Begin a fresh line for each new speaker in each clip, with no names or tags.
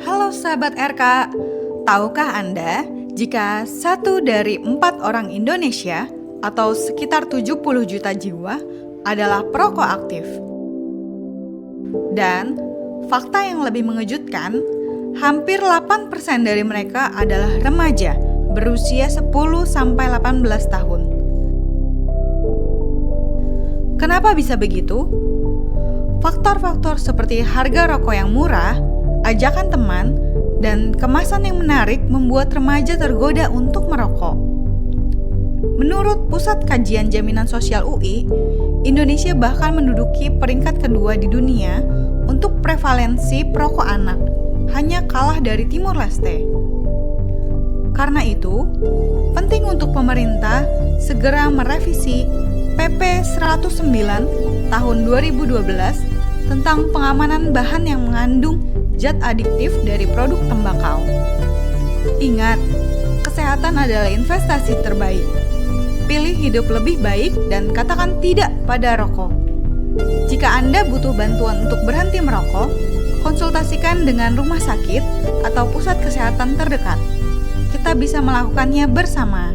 Halo sahabat RK, tahukah Anda jika 1 dari 4 orang Indonesia atau sekitar 70 juta jiwa adalah perokok aktif? Dan fakta yang lebih mengejutkan, hampir 8% dari mereka adalah remaja berusia 10-18 tahun. Kenapa bisa begitu? Faktor-faktor seperti harga rokok yang murah, ajakan teman, dan kemasan yang menarik membuat remaja tergoda untuk merokok. Menurut Pusat Kajian Jaminan Sosial UI, Indonesia bahkan menduduki peringkat kedua di dunia untuk prevalensi perokok anak, hanya kalah dari Timur Leste. Karena itu, penting untuk pemerintah segera merevisi PP 109 tahun 2012 tentang pengamanan bahan yang mengandung zat adiktif dari produk tembakau. Ingat, kesehatan adalah investasi terbaik. Pilih hidup lebih baik dan katakan tidak pada rokok. Jika Anda butuh bantuan untuk berhenti merokok, konsultasikan dengan rumah sakit atau pusat kesehatan terdekat. Kita bisa melakukannya bersama.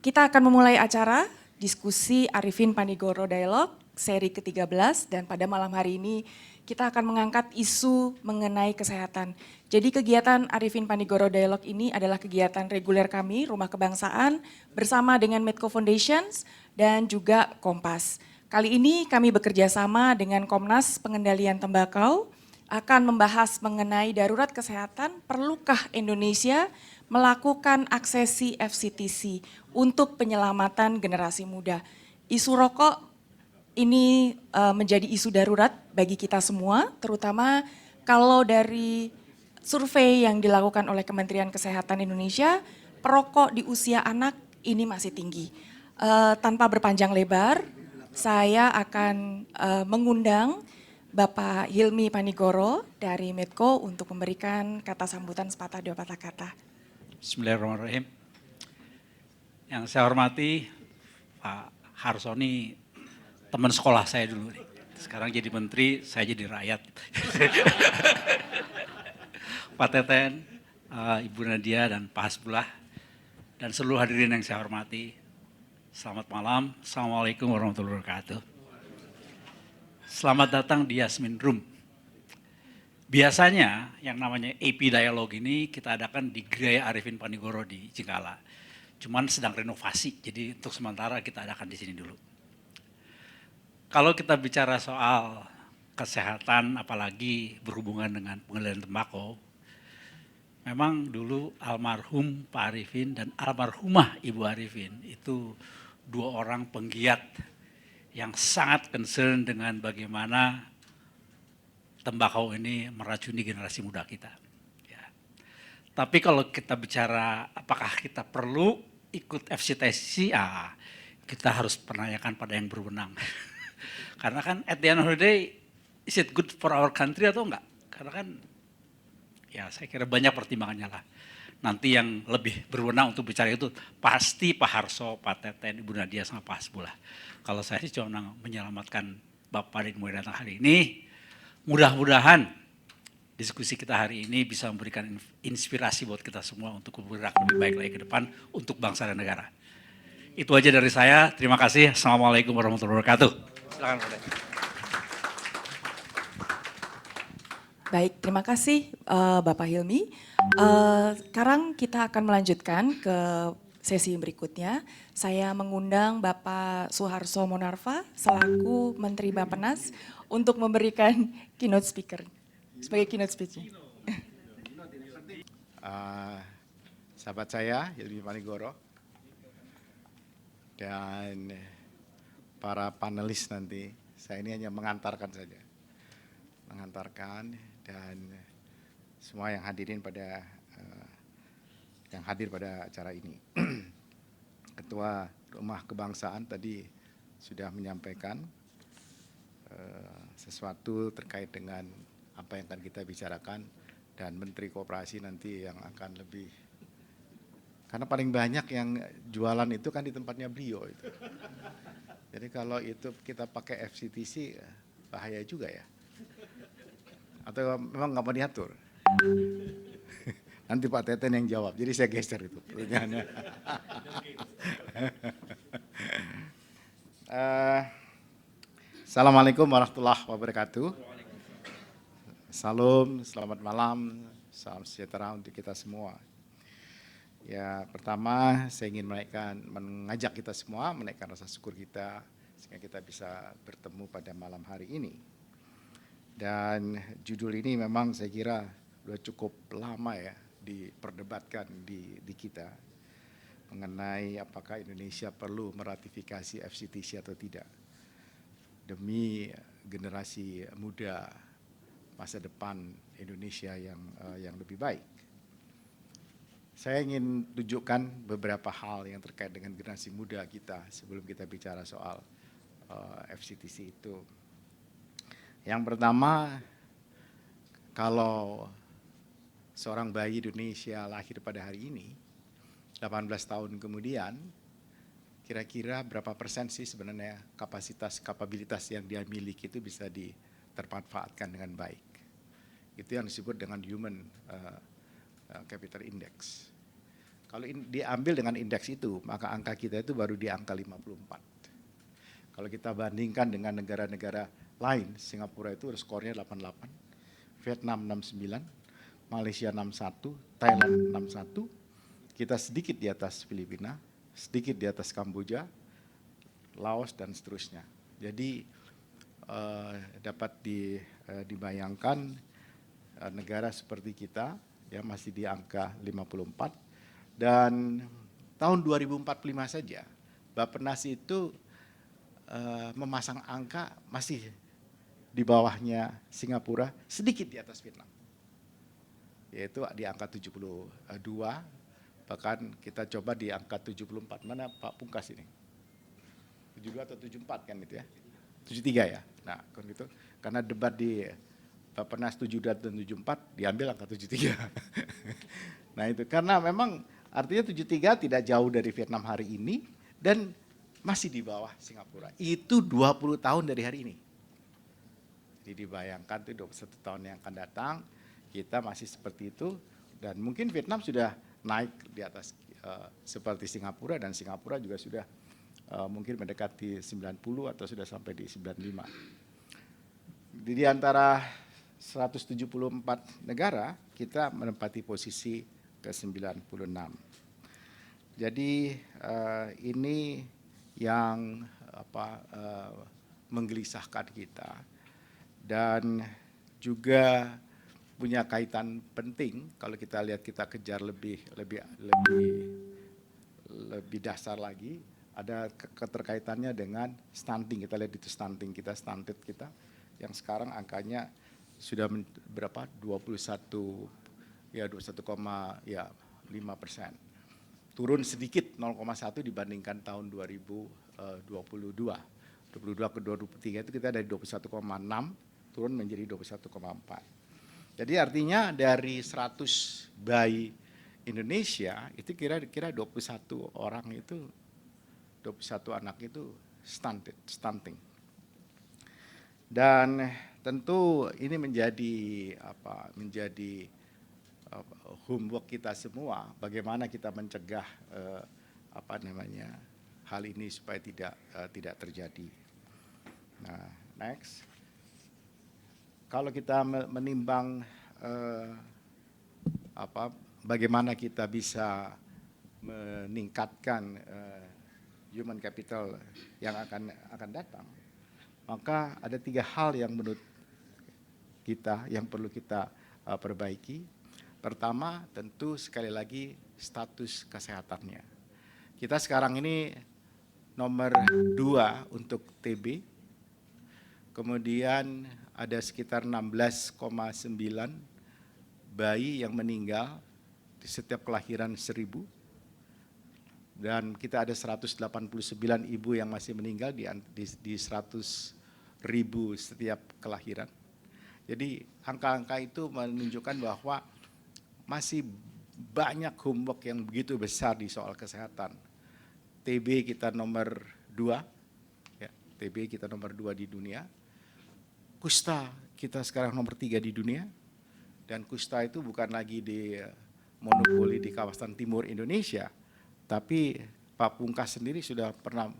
Kita akan memulai acara diskusi Arifin Panigoro Dialog seri ke-13 dan pada malam hari ini kita akan mengangkat isu mengenai kesehatan. Jadi kegiatan Arifin Panigoro Dialog ini adalah kegiatan reguler kami, Rumah Kebangsaan, bersama dengan Medco Foundations dan juga Kompas. Kali ini kami bekerja sama dengan Komnas Pengendalian Tembakau, akan membahas mengenai darurat kesehatan, perlukah Indonesia melakukan aksesi FCTC untuk penyelamatan generasi muda. Isu rokok ini menjadi isu darurat bagi kita semua, terutama kalau dari survei yang dilakukan oleh Kementerian Kesehatan Indonesia, perokok di usia anak ini masih tinggi. Tanpa berpanjang lebar, saya akan mengundang Bapak Hilmi Panigoro dari Medco untuk memberikan kata sambutan sepatah dua patah kata.
Bismillahirrahmanirrahim. Yang saya hormati Pak Harsoni, teman sekolah saya dulu nih. Sekarang jadi menteri, saya jadi rakyat. Pak Teten, Ibu Nadia dan Pak Hasbullah, dan seluruh hadirin yang saya hormati. Selamat malam, Assalamualaikum warahmatullahi wabarakatuh. Selamat datang di Yasmin Room. Biasanya yang namanya AP Dialog ini kita adakan di Gerai Arifin Panigoro di Cengkala. Cuman sedang renovasi, jadi untuk sementara kita adakan di sini dulu. Kalau kita bicara soal kesehatan, apalagi berhubungan dengan pengendalian tembakau, memang dulu almarhum Pak Arifin dan almarhumah Ibu Arifin itu dua orang penggiat yang sangat concern dengan bagaimana tembakau ini meracuni generasi muda kita. Ya. Tapi kalau kita bicara apakah kita perlu ikut FCTC, kita harus menanyakan pada yang berwenang. Karena kan at the end of the day, is it good for our country atau enggak? Karena kan ya saya kira banyak pertimbangannya lah. Nanti yang lebih berwenang untuk bicara itu pasti Pak Harso, Pak Teten, Ibu Nadia sama Pak Hasbullah. Kalau saya sih cuma menyelamatkan Bapak dan Ibu yang datang hari ini. Mudah-mudahan diskusi kita hari ini bisa memberikan inspirasi buat kita semua untuk bergerak lebih baik lagi ke depan untuk bangsa dan negara. Itu aja dari saya. Terima kasih. Assalamualaikum warahmatullahi wabarakatuh. Silakan Pak.
Baik, terima kasih Bapak Hilmi. Sekarang kita akan melanjutkan ke sesi berikutnya. Saya mengundang Bapak Suharso Monarva selaku Menteri Bappenas untuk memberikan keynote speaker sebagai keynote speaker.
Sahabat saya Hilmi Panigoro dan para panelis nanti, saya ini hanya mengantarkan saja, dan semua yang hadir pada acara ini. Ketua Rumah Kebangsaan tadi sudah menyampaikan sesuatu terkait dengan apa yang akan kita bicarakan, dan Menteri Koperasi nanti yang akan lebih Karena paling banyak yang jualan itu kan di tempatnya beliau itu. Jadi kalau itu kita pakai FCTC bahaya juga ya. Atau memang nggak mau diatur? Nanti Pak Teten yang jawab, jadi saya geser itu pertanyaannya. Assalamualaikum warahmatullahi wabarakatuh. Salam, selamat malam, salam sejahtera untuk kita semua. Ya, pertama saya ingin mengajak kita semua menaikkan rasa syukur kita sehingga kita bisa bertemu pada malam hari ini. Dan judul ini memang saya kira sudah cukup lama ya diperdebatkan di kita mengenai apakah Indonesia perlu meratifikasi FCTC atau tidak demi generasi muda masa depan Indonesia yang lebih baik. Saya ingin tunjukkan beberapa hal yang terkait dengan generasi muda kita sebelum kita bicara soal FCTC itu. Yang pertama, kalau seorang bayi Indonesia lahir pada hari ini, 18 tahun kemudian, kira-kira berapa persen sih sebenarnya kapabilitas yang dia miliki itu bisa termanfaatkan dengan baik. Itu yang disebut dengan Human Capital Index. Kalau diambil dengan indeks itu, maka angka kita itu baru di angka 54. Kalau kita bandingkan dengan negara-negara lain, Singapura itu skornya 88, Vietnam 69, Malaysia 61, Thailand 61, kita sedikit di atas Filipina, sedikit di atas Kamboja, Laos dan seterusnya. Jadi dapat dibayangkan negara seperti kita ya masih di angka 54 dan tahun 2045 saja Bappenas itu memasang angka masih di bawahnya Singapura, sedikit di atas Vietnam. Yaitu di angka 72, bahkan kita coba di angka 74. Mana Pak Pungkas ini? 72 atau 74 kan itu ya? 73 ya? Nah, kan gitu. Karena debat di Bappenas 72 dan 74 diambil angka 73. Nah itu karena memang artinya 73 tidak jauh dari Vietnam hari ini dan masih di bawah Singapura. Itu 20 tahun dari hari ini. Jadi dibayangkan itu 21 tahun yang akan datang kita masih seperti itu dan mungkin Vietnam sudah naik di atas seperti Singapura dan Singapura juga sudah mungkin mendekati 90 atau sudah sampai di 95. Di antara 174 negara kita menempati posisi ke-96. Jadi ini yang menggelisahkan kita dan juga punya kaitan penting kalau kita lihat kita kejar lebih dasar lagi ada keterkaitannya dengan stunting. Kita lihat itu stunting kita, stunted kita yang sekarang angkanya sudah berapa 21,5%. Turun sedikit 0,1 dibandingkan tahun 2022. 22 ke 23 itu kita dari 21,6 turun menjadi 21,4. Jadi artinya dari 100 bayi Indonesia itu kira-kira 21 orang itu 21 anak itu stunting. Dan tentu ini menjadi homework kita semua bagaimana kita mencegah hal ini supaya tidak terjadi. Nah, next. Kalau kita menimbang bagaimana kita bisa meningkatkan human capital yang akan datang, maka ada 3 hal yang menurut kita yang perlu kita perbaiki. Pertama, tentu sekali lagi status kesehatannya. Kita sekarang ini nomor 2 untuk TB, kemudian ada sekitar 16,9 bayi yang meninggal di setiap kelahiran 1000, dan kita ada 189 ibu yang masih meninggal di 100.000 setiap kelahiran. Jadi angka-angka itu menunjukkan bahwa masih banyak homework yang begitu besar di soal kesehatan. TB kita nomor 2, ya, TB kita nomor 2 di dunia. Kusta kita sekarang nomor 3 di dunia. Dan kusta itu bukan lagi di monopoli di kawasan timur Indonesia, tapi Pak Pungkas sendiri sudah pernah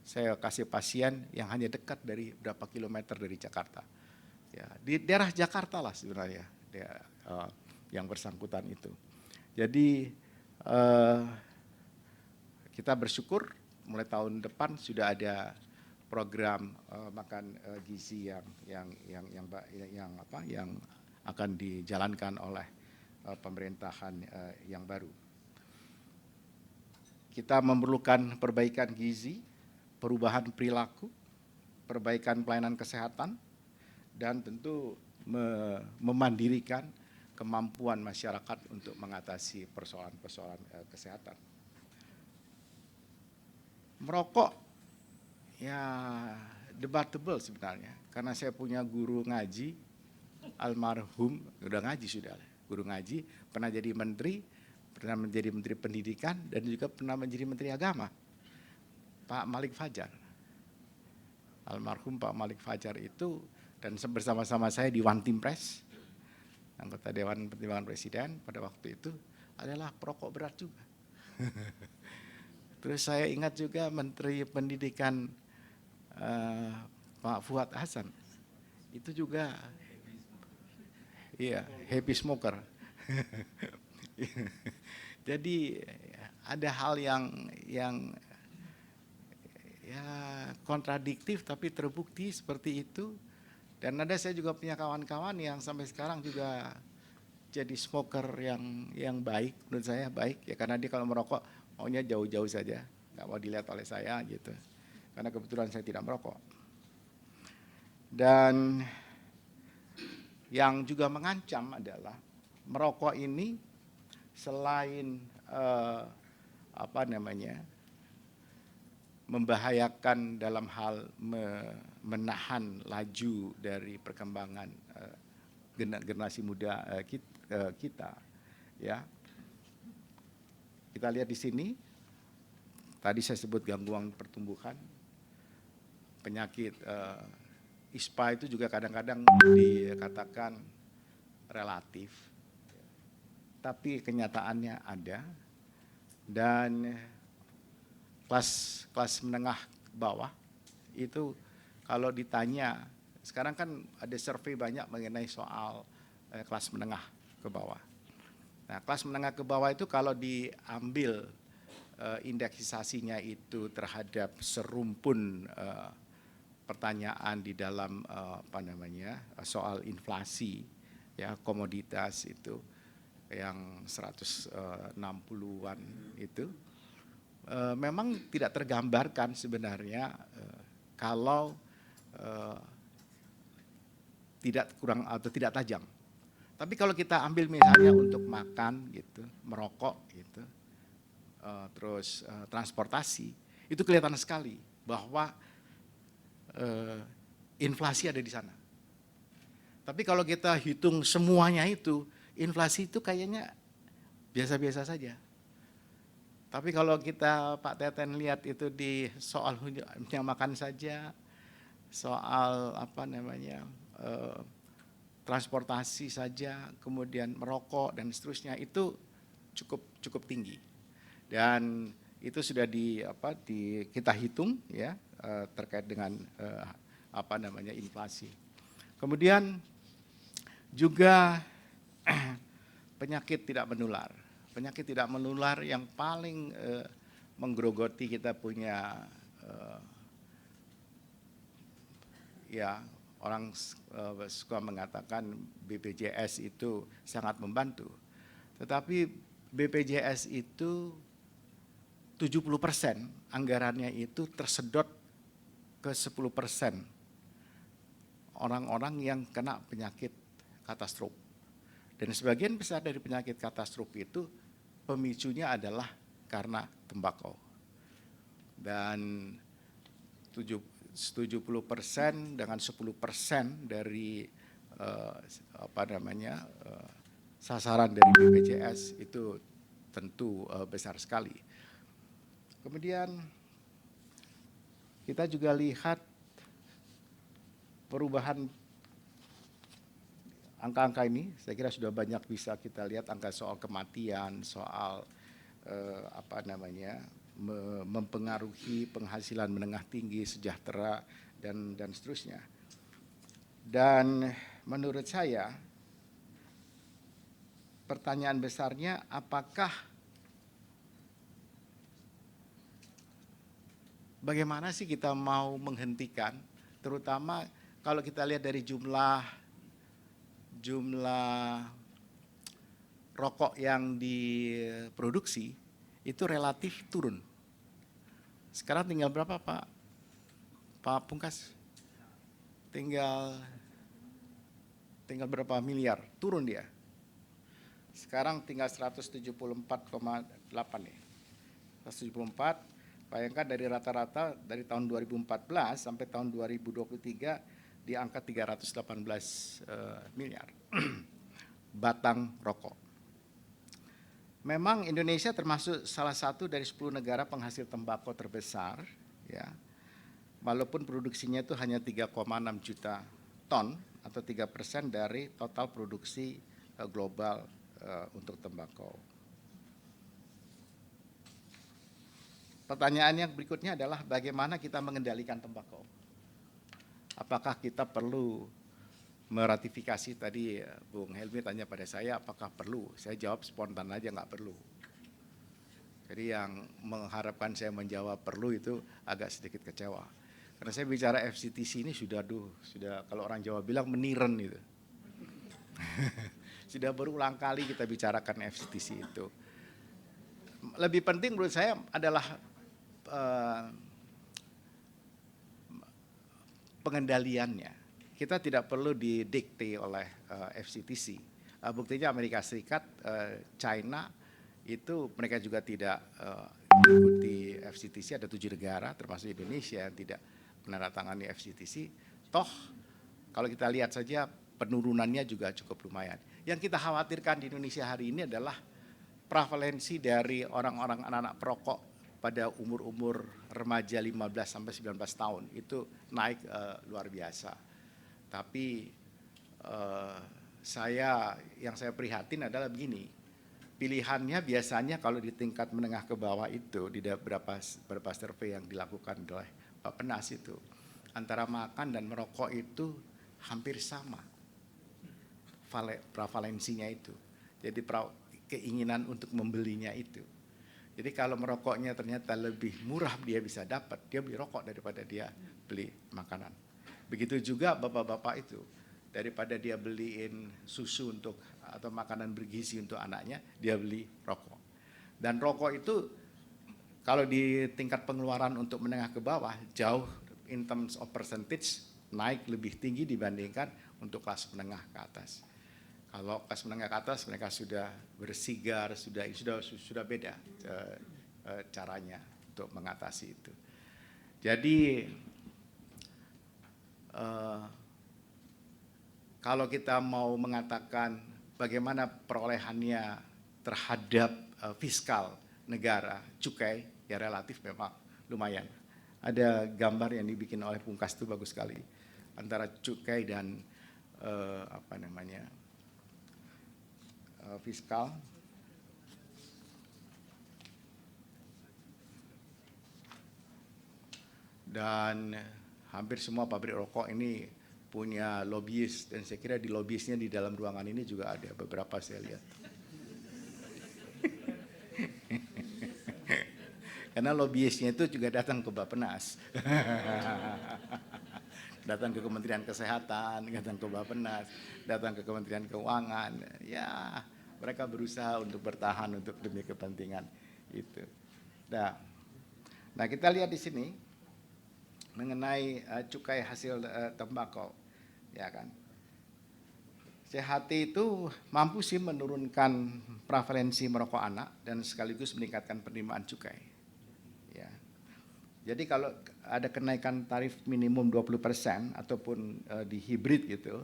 saya kasih pasien yang hanya dekat dari berapa kilometer dari Jakarta. Ya, di daerah Jakarta lah sebenarnya yang bersangkutan itu. Jadi kita bersyukur mulai tahun depan sudah ada program makan gizi yang akan dijalankan oleh pemerintahan yang baru. Kita memerlukan perbaikan gizi, perubahan perilaku, perbaikan pelayanan kesehatan, dan tentu memandirikan kemampuan masyarakat untuk mengatasi persoalan-persoalan kesehatan. Merokok, ya debatable sebenarnya, karena saya punya guru ngaji, almarhum, udah ngaji sudah, guru ngaji, pernah jadi menteri, pernah menjadi menteri pendidikan, dan juga pernah menjadi menteri agama, Pak Malik Fajar. Almarhum Pak Malik Fajar itu, dan bersama-sama saya di One Team Press, anggota Dewan Pertimbangan Presiden pada waktu itu, adalah perokok berat juga. Terus saya ingat juga Menteri Pendidikan Pak Fuad Hasan, itu juga iya, happy smoker. Jadi ada hal yang ya kontradiktif tapi terbukti seperti itu. Dan ada saya juga punya kawan-kawan yang sampai sekarang juga jadi smoker yang baik, menurut saya baik ya, karena dia kalau merokok maunya jauh-jauh saja, nggak mau dilihat oleh saya gitu. Karena kebetulan saya tidak merokok. Dan yang juga mengancam adalah merokok ini selain membahayakan dalam hal menahan laju dari perkembangan generasi muda kita, ya. Kita lihat di sini, tadi saya sebut gangguan pertumbuhan, penyakit ISPA itu juga kadang-kadang dikatakan relatif, tapi kenyataannya ada. Dan kelas menengah bawah itu kalau ditanya, sekarang kan ada survei banyak mengenai soal kelas menengah ke bawah. Nah, kelas menengah ke bawah itu kalau diambil indeksisasinya itu terhadap serumpun pertanyaan di dalam soal inflasi, ya, komoditas itu yang 160-an itu memang tidak tergambarkan sebenarnya kalau tidak kurang atau tidak tajam. Tapi kalau kita ambil misalnya untuk makan gitu, merokok gitu, terus transportasi, itu kelihatan sekali bahwa inflasi ada di sana. Tapi kalau kita hitung semuanya itu, inflasi itu kayaknya biasa-biasa saja. Tapi kalau kita Pak Teten lihat itu di soal yang makan saja, soal transportasi saja, kemudian merokok dan seterusnya, itu cukup tinggi. Dan itu sudah kita hitung ya terkait dengan inflasi. Kemudian juga penyakit tidak menular. Penyakit tidak menular yang paling menggerogoti kita punya ya, orang suka mengatakan BPJS itu sangat membantu. Tetapi BPJS itu 70% anggarannya itu tersedot ke 10% orang-orang yang kena penyakit katastrof. Dan sebagian besar dari penyakit katastrof itu pemicunya adalah karena tembakau. Dan 70% dengan 10% dari sasaran dari BPJS itu tentu besar sekali. Kemudian kita juga lihat perubahan angka-angka ini, saya kira sudah banyak bisa kita lihat angka soal kematian, soal mempengaruhi penghasilan menengah tinggi, sejahtera, dan seterusnya. Dan menurut saya, pertanyaan besarnya apakah bagaimana sih kita mau menghentikan, terutama kalau kita lihat dari jumlah rokok yang diproduksi itu relatif turun. Sekarang tinggal berapa Pak Pungkas? Tinggal berapa miliar, turun dia. Sekarang tinggal 174,8 nih. 174, bayangkan dari rata-rata dari tahun 2014 sampai tahun 2023 di angka 318 miliar batang rokok. Memang Indonesia termasuk salah satu dari 10 negara penghasil tembakau terbesar, ya. Walaupun produksinya itu hanya 3,6 juta ton atau 3% dari total produksi global untuk tembakau. Pertanyaannya berikutnya adalah bagaimana kita mengendalikan tembakau? Apakah kita perlu meratifikasi, tadi Bung Helmi tanya pada saya apakah perlu, saya jawab spontan aja nggak perlu. Jadi yang mengharapkan saya menjawab perlu itu agak sedikit kecewa. Karena saya bicara FCTC ini sudah kalau orang Jawa bilang meniren itu. Sudah berulang kali kita bicarakan FCTC itu. Lebih penting menurut saya adalah pengendaliannya. Kita tidak perlu didikte oleh FCTC. Buktinya Amerika Serikat, China itu mereka juga tidak mengikuti FCTC. Ada 7 negara termasuk Indonesia yang tidak menandatangani FCTC. Toh kalau kita lihat saja penurunannya juga cukup lumayan. Yang kita khawatirkan di Indonesia hari ini adalah prevalensi dari orang-orang anak-anak perokok pada umur-umur remaja 15 sampai 19 tahun itu naik luar biasa. Tapi yang saya prihatin adalah begini, pilihannya biasanya kalau di tingkat menengah ke bawah itu di beberapa survei yang dilakukan oleh Bappenas itu antara makan dan merokok itu hampir sama prevalensinya itu. Jadi keinginan untuk membelinya itu. Jadi kalau merokoknya ternyata lebih murah dia bisa dapat, dia beli rokok daripada dia beli makanan. Begitu juga bapak-bapak itu, daripada dia beliin susu atau makanan bergizi untuk anaknya, dia beli rokok. Dan rokok itu kalau di tingkat pengeluaran untuk menengah ke bawah, jauh in terms of percentage naik lebih tinggi dibandingkan untuk kelas menengah ke atas. Kalau kelas menengah ke atas mereka sudah bersigar, sudah beda caranya untuk mengatasi itu. Jadi kalau kita mau mengatakan bagaimana perolehannya terhadap fiskal negara, cukai ya relatif memang lumayan. Ada gambar yang dibikin oleh Pungkas itu bagus sekali antara cukai dan fiskal. Dan hampir semua pabrik rokok ini punya lobbyist, dan saya kira di lobbyistnya di dalam ruangan ini juga ada beberapa saya lihat. Karena lobbyistnya itu juga datang ke Bappenas. Datang ke Kementerian Kesehatan, datang ke Bappenas, datang ke Kementerian Keuangan. Ya, mereka berusaha untuk bertahan untuk demi kepentingan itu. Nah, kita lihat di sini mengenai cukai hasil tembakau, ya kan. CHT itu mampu sih menurunkan prevalensi merokok anak dan sekaligus meningkatkan penerimaan cukai. Ya. Jadi kalau ada kenaikan tarif minimum 20% ataupun di hibrid gitu,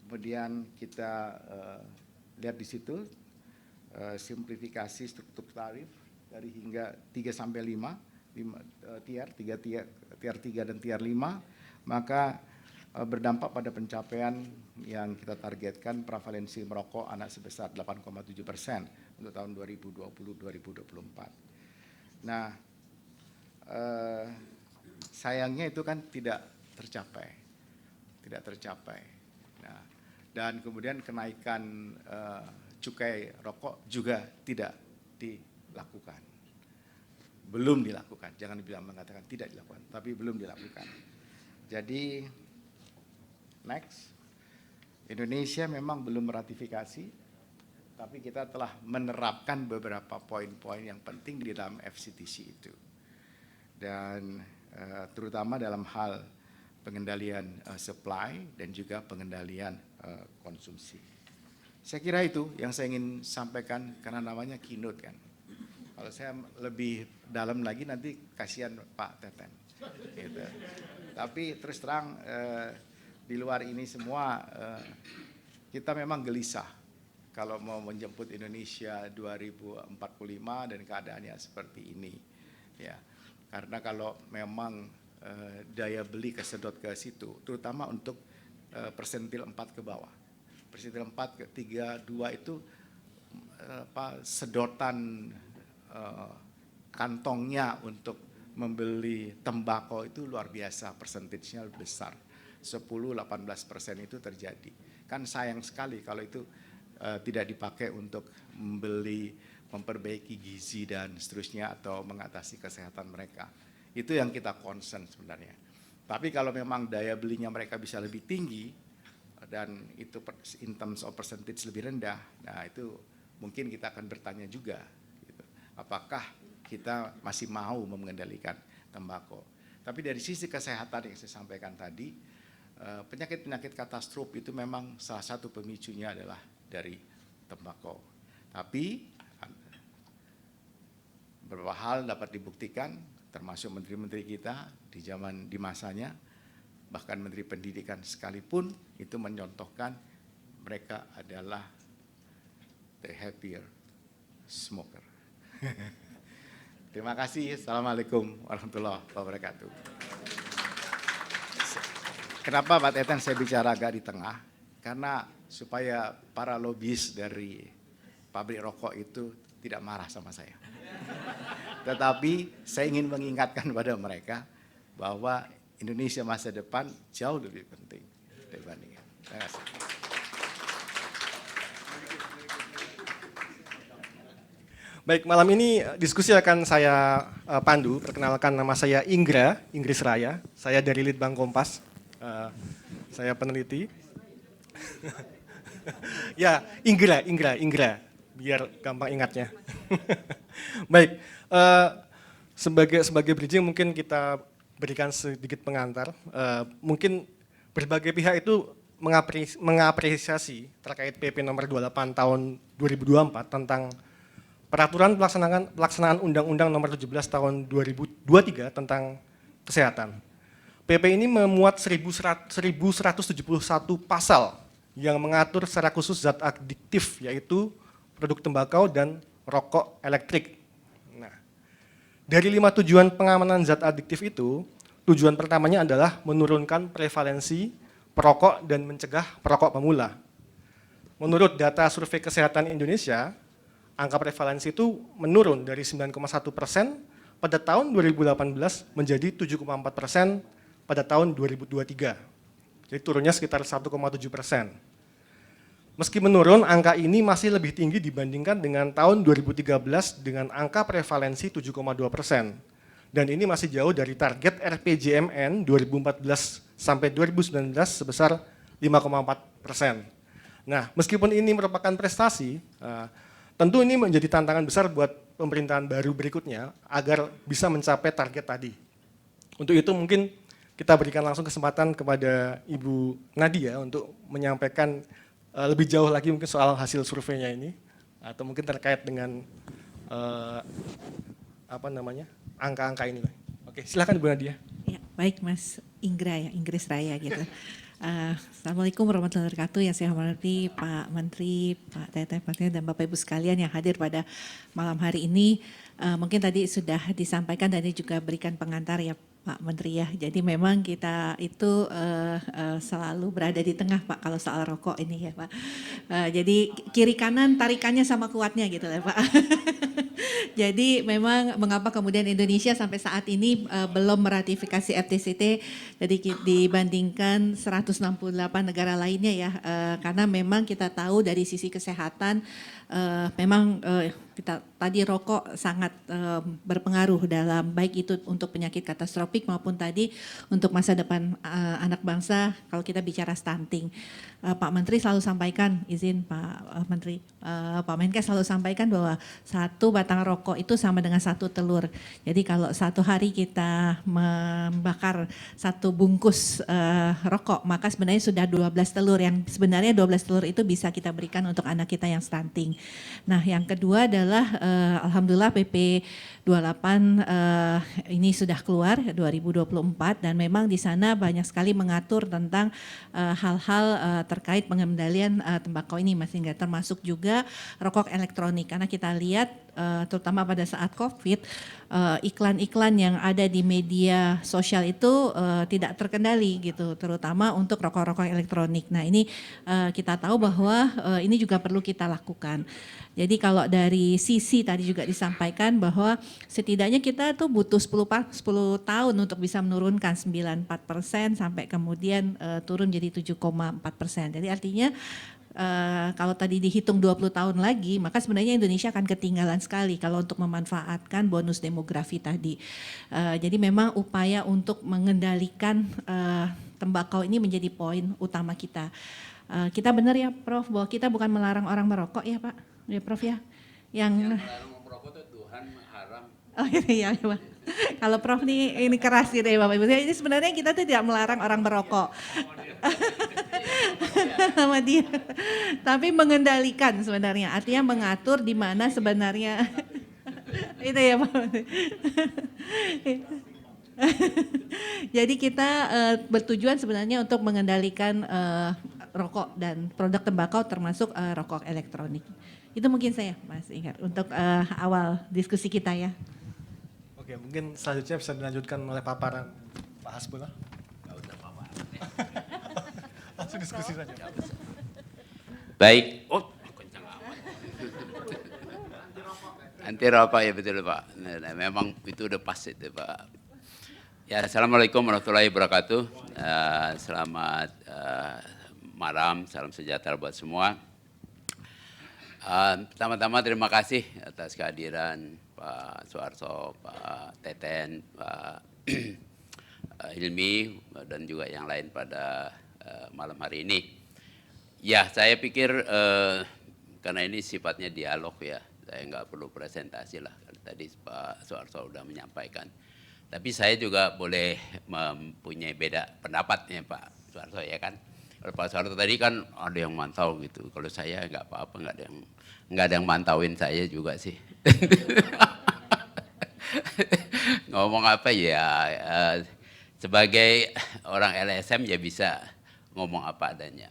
kemudian kita lihat di situ simplifikasi struktur tarif dari hingga 3 sampai 5 tier, tier 3 dan tier 5, maka berdampak pada pencapaian yang kita targetkan prevalensi merokok anak sebesar 8,7% untuk tahun 2020-2024. Nah, sayangnya itu kan tidak tercapai. Nah, dan kemudian kenaikan cukai rokok juga tidak dilakukan. Belum dilakukan, jangan bilang mengatakan tidak dilakukan, tapi belum dilakukan. Jadi, next, Indonesia memang belum meratifikasi, tapi kita telah menerapkan beberapa poin-poin yang penting di dalam FCTC itu. Dan terutama dalam hal pengendalian supply dan juga pengendalian konsumsi. Saya kira itu yang saya ingin sampaikan karena namanya keynote kan. Kalau saya lebih dalam lagi nanti kasihan Pak Teten. Gitu. Tapi terus terang di luar ini semua kita memang gelisah kalau mau menjemput Indonesia 2045 dan keadaannya seperti ini. Ya, karena kalau memang daya beli kesedot ke situ, terutama untuk persentil 4 ke bawah. Persentil 4 ke 3, 2 itu sedotan kantongnya untuk membeli tembakau itu luar biasa, persentasenya besar. 10-18% itu terjadi. Kan sayang sekali kalau itu tidak dipakai untuk membeli, memperbaiki gizi dan seterusnya atau mengatasi kesehatan mereka. Itu yang kita concern sebenarnya. Tapi kalau memang daya belinya mereka bisa lebih tinggi dan itu in terms of percentage lebih rendah, nah itu mungkin kita akan bertanya juga, gitu. Apakah kita masih mau mengendalikan tembakau? Tapi dari sisi kesehatan yang saya sampaikan tadi, penyakit-penyakit katastrof itu memang salah satu pemicunya adalah dari tembakau. Tapi beberapa hal dapat dibuktikan, termasuk menteri-menteri kita di masanya, bahkan menteri pendidikan sekalipun itu menyontohkan mereka adalah the happier smoker. Terima kasih. Assalamualaikum warahmatullahi wabarakatuh. Kenapa Pak Teten saya bicara agak di tengah? Karena supaya para lobis dari pabrik rokok itu tidak marah sama saya. Tetapi saya ingin mengingatkan pada mereka bahwa Indonesia masa depan jauh lebih penting dibandingkan. Terima kasih.
Baik, malam ini diskusi akan saya pandu. Perkenalkan, nama saya Inggris Raya. Saya dari Litbang Kompas. Saya peneliti. Ya, Ingra, biar gampang ingatnya. Baik, sebagai bridging mungkin kita berikan sedikit pengantar. Mungkin berbagai pihak itu mengapresiasi terkait PP nomor 28 tahun 2024 tentang peraturan pelaksanaan Undang-Undang nomor 17 tahun 2023 tentang kesehatan. PP ini memuat 1171 pasal yang mengatur secara khusus zat adiktif, yaitu produk tembakau dan rokok elektrik. Nah, dari 5 tujuan pengamanan zat adiktif itu, tujuan pertamanya adalah menurunkan prevalensi perokok dan mencegah perokok pemula. Menurut data survei kesehatan Indonesia, angka prevalensi itu menurun dari 9,1% pada tahun 2018 menjadi 7,4% pada tahun 2023. Jadi turunnya sekitar 1,7%. Meski menurun, angka ini masih lebih tinggi dibandingkan dengan tahun 2013 dengan angka prevalensi 7,2%. Dan ini masih jauh dari target RPJMN 2014 sampai 2019 sebesar 5,4%. Nah, meskipun ini merupakan prestasi, tentu ini menjadi tantangan besar buat pemerintahan baru berikutnya agar bisa mencapai target tadi. Untuk itu mungkin kita berikan langsung kesempatan kepada Ibu Nadia untuk menyampaikan lebih jauh lagi mungkin soal hasil surveinya ini, atau mungkin terkait dengan angka-angka ini. Oke, silakan Ibu Nadia.
Ya, baik Mas Inggris Raya gitu. Assalamualaikum warahmatullahi wabarakatuh. Yang saya hormati Pak Menteri, Pak Teten, Pak Teten, dan Bapak Ibu sekalian yang hadir pada malam hari ini. Mungkin tadi sudah disampaikan dan juga berikan pengantar ya Pak Menteri ya. Jadi memang kita itu selalu berada di tengah Pak kalau soal rokok ini ya Pak. Jadi kiri kanan tarikannya sama kuatnya gitu ya Pak. Jadi memang mengapa kemudian Indonesia sampai saat ini belum meratifikasi FTCT, jadi dibandingkan 168 negara lainnya ya, karena memang kita tahu dari sisi kesehatan memang kita tadi rokok sangat berpengaruh dalam baik itu untuk penyakit katastrofik maupun tadi untuk masa depan anak bangsa kalau kita bicara stunting. Pak Menteri selalu sampaikan, izin Pak Menteri, Pak Menkes selalu sampaikan bahwa satu batang rokok itu sama dengan satu telur. Jadi kalau satu hari kita membakar satu bungkus rokok, maka sebenarnya sudah 12 telur yang sebenarnya 12 telur itu bisa kita berikan untuk anak kita yang stunting. Nah yang kedua adalah alhamdulillah PP 28 ini sudah keluar 2024 dan memang di sana banyak sekali mengatur tentang hal-hal terkait pengendalian tembakau ini Mas Hingga, termasuk juga rokok elektronik karena kita lihat terutama pada saat COVID iklan-iklan yang ada di media sosial itu tidak terkendali gitu, terutama untuk rokok-rokok elektronik. Nah ini kita tahu bahwa ini juga perlu kita lakukan. Jadi kalau dari sisi tadi juga disampaikan bahwa setidaknya kita tuh butuh 10 tahun untuk bisa menurunkan 94% sampai kemudian turun jadi 7,4%. Jadi artinya kalau tadi dihitung 20 tahun lagi, maka sebenarnya Indonesia akan ketinggalan sekali kalau untuk memanfaatkan bonus demografi tadi. Jadi memang upaya untuk mengendalikan tembakau ini menjadi poin utama kita. Kita benar ya Prof, bahwa kita bukan melarang orang merokok ya Pak, ya Prof ya. Yang melarang merokok itu Tuhan haram. Oh iya, iya Pak. Kalau Prof ini keras gitu ya Bapak Ibu. Ini sebenarnya kita tuh tidak melarang orang merokok. Sama dia. Tapi mengendalikan sebenarnya, artinya mengatur di mana sebenarnya itu ya Pak. Jadi kita bertujuan sebenarnya untuk mengendalikan rokok dan produk tembakau termasuk rokok elektronik. Itu mungkin saya Mas Ingat untuk awal diskusi kita ya.
Oke, mungkin selanjutnya bisa dilanjutkan oleh paparan Pak Hasbullah. Langsung diskusi saja.
Baik. Oh, kencang amat. Anti rokok ya betul Pak. Nah, memang itu udah pas itu Pak. Ya, Assalamualaikum warahmatullahi wabarakatuh. Selamat malam, salam sejahtera buat semua. Pertama-tama terima kasih atas kehadiran Pak Soeharto, Pak Teten, Pak Hilmi dan juga yang lain pada malam hari ini. Ya, saya pikir karena ini sifatnya dialog ya, saya nggak perlu presentasi lah. Tadi Pak Soeharto sudah menyampaikan. Tapi saya juga boleh mempunyai beda pendapatnya Pak Soeharto ya kan. Kalau Pak Soeharto tadi kan ada yang mantau gitu. Kalau saya nggak apa-apa, nggak ada yang mantauin saya juga sih. Ngomong apa ya, sebagai orang LSM ya bisa ngomong apa adanya.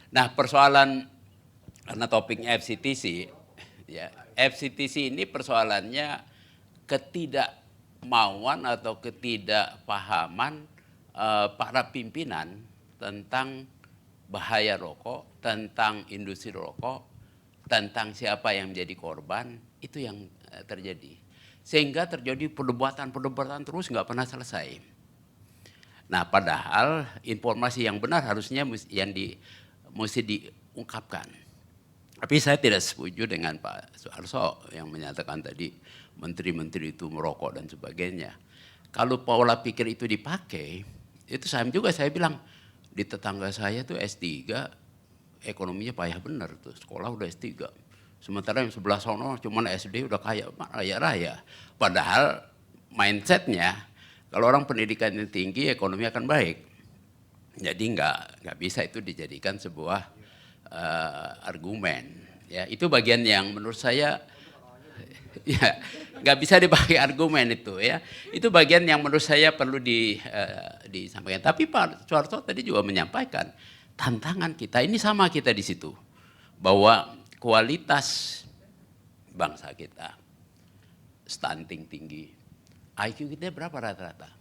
Nah persoalan, karena topiknya FCTC, ya FCTC ini persoalannya ketidakmauan atau ketidakpahaman para pimpinan tentang bahaya rokok, tentang industri rokok, tentang siapa yang menjadi korban, itu yang terjadi. Sehingga terjadi perdebatan terus nggak pernah selesai. Nah padahal informasi yang benar harusnya mesti diungkapkan. Tapi saya tidak setuju dengan Pak Soeharto yang menyatakan tadi menteri-menteri itu merokok dan sebagainya. Kalau pola pikir itu dipakai, itu saya bilang, di tetangga saya tuh S3, ekonominya payah bener tuh, sekolah udah S3. Sementara yang sebelah sono cuman SD udah kaya raya. Padahal mindsetnya, kalau orang pendidikannya tinggi, ekonomi akan baik. Jadi nggak bisa itu dijadikan sebuah argumen. Ya, itu bagian yang menurut saya Ya, nggak bisa dipakai argumen itu ya. Itu bagian yang menurut saya perlu disampaikan. Tapi Pak Soeharto tadi juga menyampaikan tantangan kita ini sama kita di situ, bahwa kualitas bangsa kita stunting tinggi. IQ kita berapa rata-rata?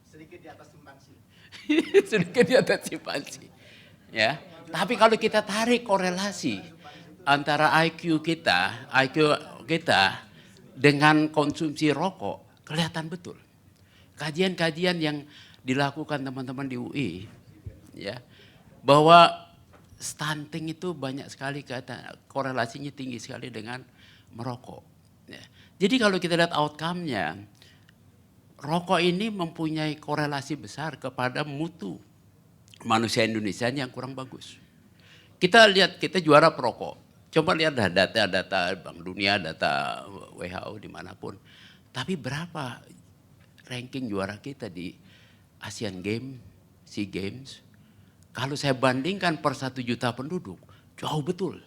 Sedikit di atas simpansi.
Sedikit di atas simpansi. Ya, tapi kalau kita tarik korelasi antara IQ kita dengan konsumsi rokok, kelihatan betul. Kajian-kajian yang dilakukan teman-teman di UI, ya, bahwa stunting itu banyak sekali korelasinya tinggi sekali dengan merokok. Ya. Jadi kalau kita lihat outcome-nya, rokok ini mempunyai korelasi besar kepada mutu manusia Indonesia yang kurang bagus. Kita lihat, kita juara perokok. Coba lihat data Bank Dunia, data WHO dimanapun. Tapi berapa ranking juara kita di Asian Games, SEA Games? Kalau saya bandingkan per 1 juta penduduk, jauh betul.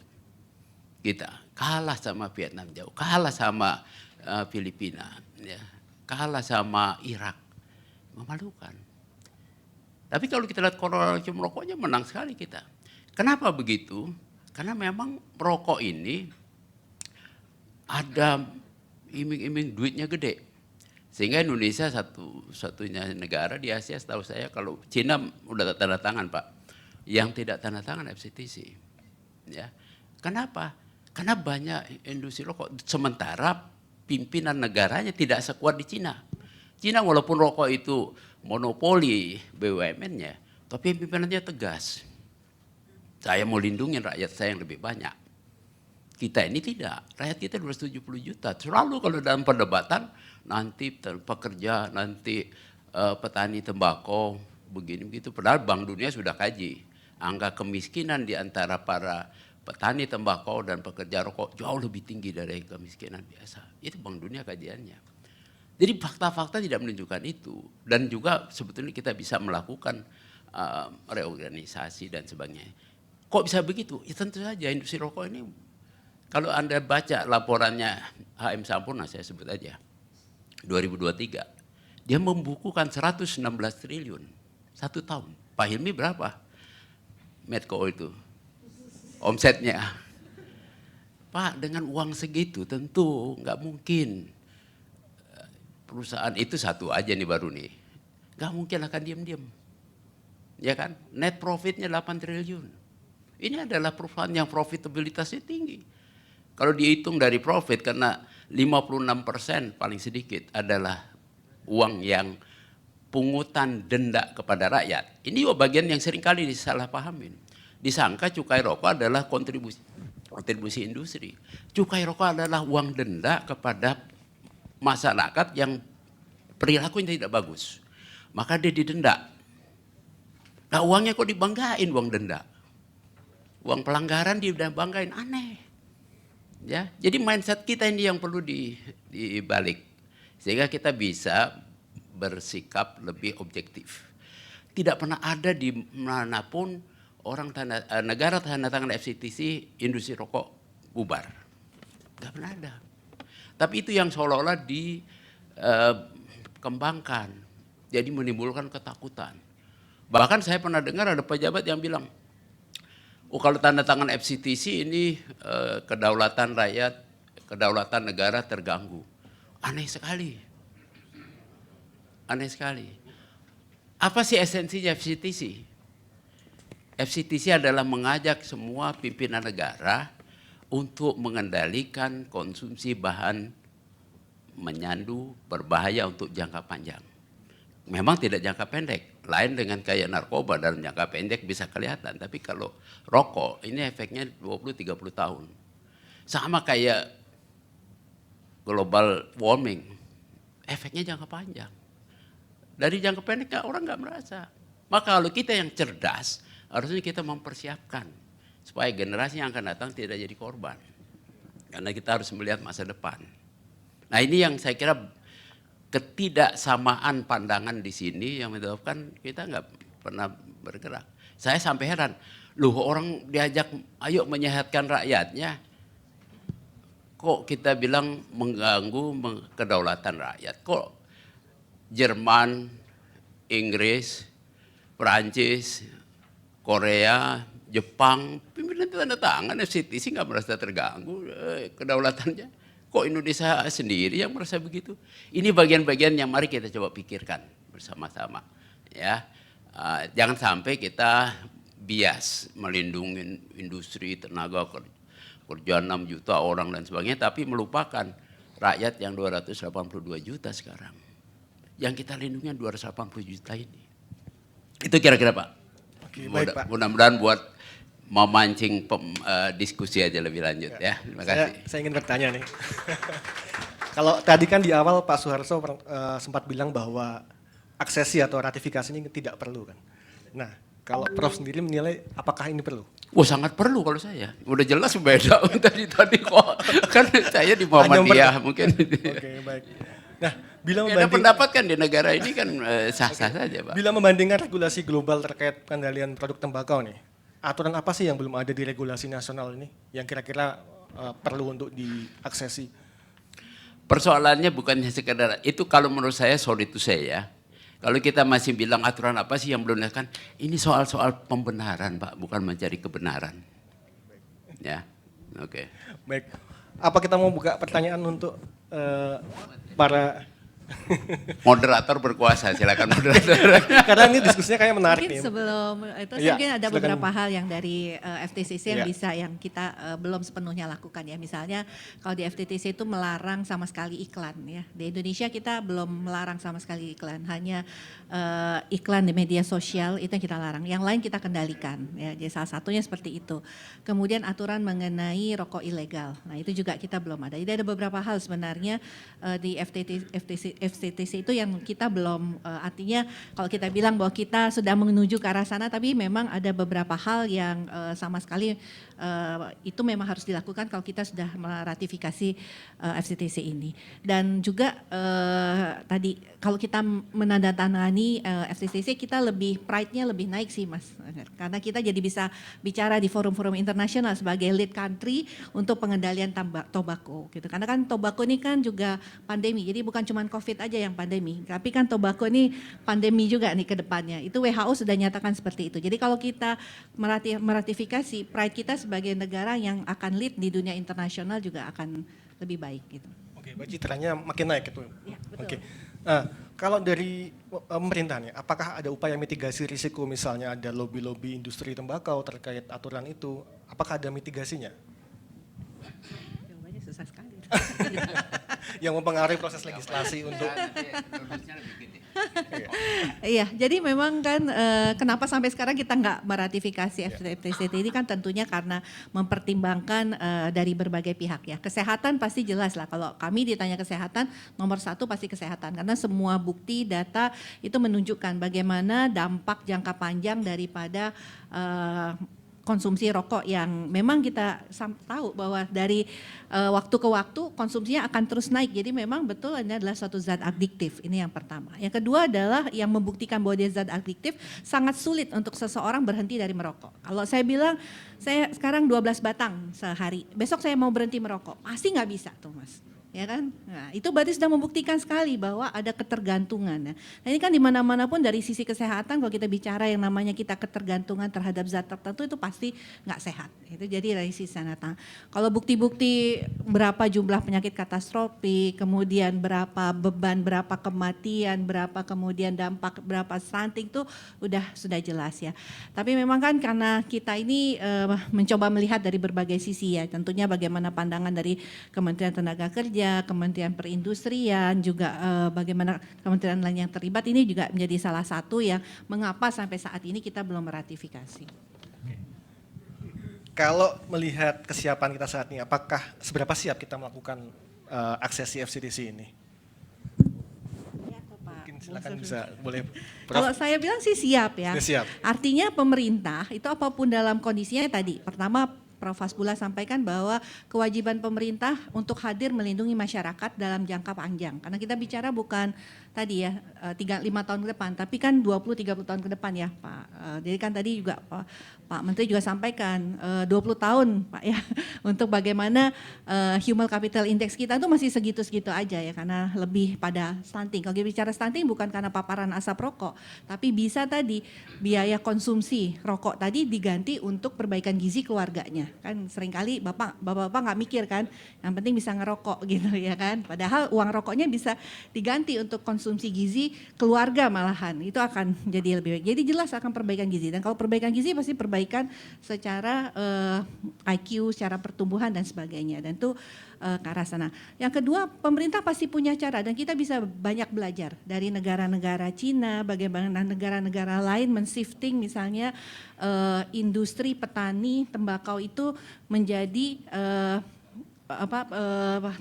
Kita kalah sama Vietnam jauh, kalah sama Filipina, ya, kalah sama Irak. Memalukan. Tapi kalau kita lihat korelasi merokoknya menang sekali kita. Kenapa begitu? Karena memang merokok ini ada iming-iming duitnya gede. Sehingga Indonesia satu-satunya negara di Asia setahu saya, kalau Cina udah tanda tangan Pak, yang tidak tanda tangan FCTC. Ya. Kenapa? Karena banyak industri rokok. Sementara pimpinan negaranya tidak sekuat di Cina. Cina walaupun rokok itu monopoli BUMN-nya, tapi pimpinannya tegas. Saya mau lindungi rakyat saya yang lebih banyak. Kita ini tidak, rakyat kita 270 juta. Selalu kalau dalam perdebatan, nanti pekerja, nanti petani tembakau, begini begitu. Padahal Bank Dunia sudah kaji, angka kemiskinan di antara para petani tembakau dan pekerja rokok jauh lebih tinggi dari kemiskinan biasa. Itu Bank Dunia kajiannya. Jadi fakta-fakta tidak menunjukkan itu, dan juga sebetulnya kita bisa melakukan reorganisasi dan sebagainya. Kok bisa begitu? Ya tentu saja industri rokok ini, kalau Anda baca laporannya HM Sampurna, saya sebut aja, 2023, dia membukukan 116 triliun 1 tahun. Pak Hilmi berapa? Medco itu, omsetnya. Pak, dengan uang segitu tentu nggak mungkin. Perusahaan itu satu aja nih baru nih, gak mungkin akan diam-diam, ya kan? Net profitnya 8 triliun. Ini adalah perusahaan yang profitabilitasnya tinggi. Kalau dihitung dari profit, karena 56% paling sedikit adalah uang yang pungutan denda kepada rakyat. Ini juga bagian yang seringkali disalahpahamin. Disangka cukai rokok adalah kontribusi industri. Cukai rokok adalah uang denda kepada masyarakat yang perilakunya tidak bagus, maka dia didenda. Nah uangnya kok dibanggain, uang denda, uang pelanggaran dibanggain, aneh. Ya, jadi mindset kita ini yang perlu dibalik, sehingga kita bisa bersikap lebih objektif. Tidak pernah ada di manapun negara tanda tangan FCTC industri rokok bubar, tidak pernah ada. Tapi itu yang seolah-olah dikembangkan, jadi menimbulkan ketakutan. Bahkan saya pernah dengar ada pejabat yang bilang, oh kalau tanda tangan FCTC ini kedaulatan rakyat, kedaulatan negara terganggu. Aneh sekali. Aneh sekali. Apa sih esensinya FCTC? FCTC adalah mengajak semua pimpinan negara untuk mengendalikan konsumsi bahan menyandu berbahaya untuk jangka panjang. Memang tidak jangka pendek, lain dengan kayak narkoba dalam jangka pendek bisa kelihatan. Tapi kalau rokok ini efeknya 20-30 tahun. Sama kayak global warming, efeknya jangka panjang. Dari jangka pendek orang nggak merasa. Maka kalau kita yang cerdas, harusnya kita mempersiapkan supaya generasi yang akan datang tidak jadi korban. Karena kita harus melihat masa depan. Nah ini yang saya kira ketidaksamaan pandangan di sini yang menyebabkan kita nggak pernah bergerak. Saya sampai heran, loh orang diajak ayo menyehatkan rakyatnya, kok kita bilang mengganggu kedaulatan rakyat? Kok Jerman, Inggris, Perancis, Korea, Jepang, pimpinan tanda tangan FCTC nggak merasa terganggu kedaulatannya. Kok Indonesia sendiri yang merasa begitu? Ini bagian-bagian yang mari kita coba pikirkan bersama-sama. Ya, jangan sampai kita bias melindungi industri, tenaga kerja 6 juta orang dan sebagainya, tapi melupakan rakyat yang 282 juta sekarang. Yang kita lindungi 280 juta ini. Itu kira-kira Pak.
Oke, baik Pak.
Mudah-mudahan buat memancing diskusi aja lebih lanjut ya. Terima kasih.
Saya ingin bertanya nih. Kalau tadi kan di awal Pak Soeharto sempat bilang bahwa aksesi atau ratifikasi ini tidak perlu kan. Nah, kalau Prof sendiri menilai apakah ini perlu?
Wah sangat perlu kalau saya. Udah jelas beda tadi kok. Kan saya di Muhammadiyah mungkin.
Oke, baik. Nah, bila
ada pendapat kan di negara ini kan sah-sah saja Pak.
Bila membandingkan regulasi global terkait pengendalian produk tembakau nih, aturan apa sih yang belum ada di regulasi nasional ini yang kira-kira perlu untuk diaksesi?
Persoalannya bukannya sekedar, itu kalau menurut saya sorry to say ya. Kalau kita masih bilang aturan apa sih yang belum dilakukan, ini soal-soal pembenaran Pak, bukan mencari kebenaran. Ya, oke.
Baik, apa kita mau buka pertanyaan untuk para
moderator berkuasa, silakan moderator.
karena ini diskusinya kayak menarik
Mungkin
nih.
sebelum itu
Iya,
mungkin ada
silakan.
beberapa hal yang dari FTTC yang
Iya.
bisa yang kita belum sepenuhnya lakukan ya. Misalnya kalau di FTTC itu melarang sama sekali iklan ya. Di Indonesia kita belum melarang sama sekali iklan, hanya iklan di media sosial itu yang kita larang. Yang lain kita kendalikan ya. Jadi salah satunya seperti itu. Kemudian aturan mengenai rokok ilegal. Nah, itu juga kita belum ada. Jadi ada beberapa hal sebenarnya di FTTC itu yang kita belum, artinya kalau kita bilang bahwa kita sudah menuju ke arah sana, tapi memang ada beberapa hal yang sama sekali itu memang harus dilakukan kalau kita sudah meratifikasi FTTC ini. Dan juga tadi kalau kita menandatangani FTTC, kita lebih pride-nya lebih naik sih Mas, karena kita jadi bisa bicara di forum-forum internasional sebagai lead country untuk pengendalian tobacco gitu. Karena kan tobacco ini kan juga pandemi, jadi bukan cuma COVID aja yang pandemi, tapi kan tobacco ini pandemi juga nih ke depannya. Itu WHO sudah nyatakan seperti itu. Jadi kalau kita meratifikasi, pride kita sebagai negara yang akan lead di dunia internasional juga akan lebih baik gitu.
Oke, citranya makin naik itu.
Ya, betul.
Oke. Nah, kalau dari pemerintahnya, apakah ada upaya mitigasi risiko, misalnya ada lobby-lobby industri tembakau terkait aturan itu, apakah ada mitigasinya?
Jawabannya susah sekali.
Yang mempengaruhi proses legislasi untuk
Iya, jadi memang kan kenapa sampai sekarang kita nggak meratifikasi FTTC ini kan tentunya karena mempertimbangkan dari berbagai pihak ya. Kesehatan pasti jelas lah, kalau kami ditanya kesehatan, nomor satu pasti kesehatan. Karena semua bukti, data itu menunjukkan bagaimana dampak jangka panjang daripada konsumsi rokok yang memang kita tahu bahwa dari waktu ke waktu konsumsinya akan terus naik. Jadi memang betul ini adalah suatu zat adiktif, ini yang pertama. Yang kedua adalah yang membuktikan bahwa dia zat adiktif sangat sulit untuk seseorang berhenti dari merokok. Kalau saya bilang saya sekarang 12 batang sehari, besok saya mau berhenti merokok, pasti nggak bisa tuh Mas. Ya kan? Nah, itu berarti sudah membuktikan sekali bahwa ada ketergantungan. Nah, ini kan di mana-mana pun dari sisi kesehatan kalau kita bicara yang namanya kita ketergantungan terhadap zat tertentu itu pasti nggak sehat. Itu jadi dari sisi sana. Kalau bukti-bukti berapa jumlah penyakit katastrofik, kemudian berapa beban, berapa kematian, berapa kemudian dampak, berapa stunting itu sudah jelas ya. Tapi memang kan karena kita ini mencoba melihat dari berbagai sisi ya. Tentunya bagaimana pandangan dari Kementerian Tenaga Kerja, Kementerian Perindustrian, juga bagaimana kementerian lain yang terlibat, ini juga menjadi salah satu yang mengapa sampai saat ini kita belum meratifikasi.
Kalau melihat kesiapan kita saat ini, apakah seberapa siap kita melakukan aksesi FCTC ini? Mungkin silakan bisa, boleh. Prof.
Kalau saya bilang sih siap ya.
Siap.
Artinya pemerintah itu apapun dalam kondisinya tadi, pertama Prof. Hasbullah sampaikan bahwa kewajiban pemerintah untuk hadir melindungi masyarakat dalam jangka panjang. Karena kita bicara bukan tadi ya 3-5 tahun ke depan, tapi kan 20-30 tahun ke depan ya Pak. Jadi kan tadi juga Pak Menteri juga sampaikan 20 tahun Pak ya untuk bagaimana human capital index kita itu masih segitu-segitu aja ya, karena lebih pada stunting. Kalau kita bicara stunting bukan karena paparan asap rokok, tapi bisa tadi biaya konsumsi rokok tadi diganti untuk perbaikan gizi keluarganya. Kan seringkali bapak-bapak nggak mikir kan, yang penting bisa ngerokok gitu ya kan. Padahal uang rokoknya bisa diganti untuk konsumsi gizi keluarga malahan. Itu akan jadi lebih baik. Jadi jelas akan perbaikan gizi, dan kalau perbaikan gizi pasti perbaikan secara IQ, secara pertumbuhan dan sebagainya, dan itu ke arah sana. Yang kedua, pemerintah pasti punya cara, dan kita bisa banyak belajar dari negara-negara Cina, bagaimana negara-negara lain men-shifting misalnya industri petani tembakau itu menjadi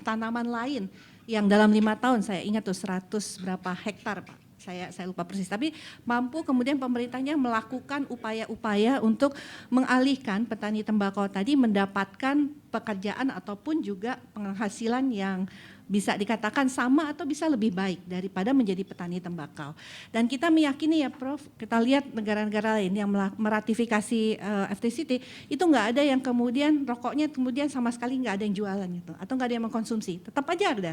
tanaman lain yang dalam 5 tahun, saya ingat tuh 100 berapa hektar Pak. Saya lupa persis, tapi mampu kemudian pemerintahnya melakukan upaya-upaya untuk mengalihkan petani tembakau tadi mendapatkan pekerjaan ataupun juga penghasilan yang bisa dikatakan sama atau bisa lebih baik daripada menjadi petani tembakau. Dan kita meyakini ya Prof, kita lihat negara-negara lain yang meratifikasi FTCT itu nggak ada yang kemudian rokoknya kemudian sama sekali nggak ada yang jualan gitu, atau nggak ada yang mengkonsumsi, tetap aja ada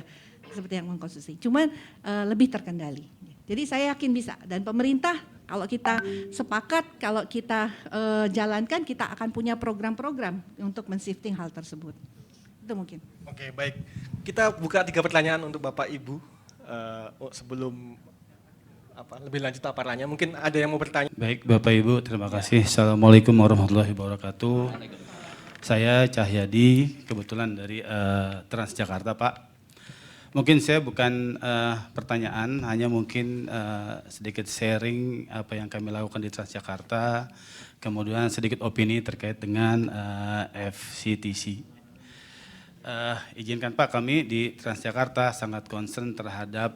seperti yang mengkonsumsi, cuman lebih terkendali. Jadi saya yakin bisa, dan pemerintah kalau kita sepakat, kalau kita jalankan, kita akan punya program-program untuk men-shifting hal tersebut. Itu mungkin.
Oke, baik. Kita buka 3 pertanyaan untuk Bapak Ibu sebelum lebih lanjut paparannya. Mungkin ada yang mau bertanya.
Baik, Bapak Ibu, terima kasih. Assalamualaikum warahmatullahi wabarakatuh. Saya Cahyadi, kebetulan dari Transjakarta, Pak. Mungkin saya bukan pertanyaan, hanya mungkin sedikit sharing apa yang kami lakukan di Transjakarta, kemudian sedikit opini terkait dengan FCTC. Izinkan Pak, kami di Transjakarta sangat concern terhadap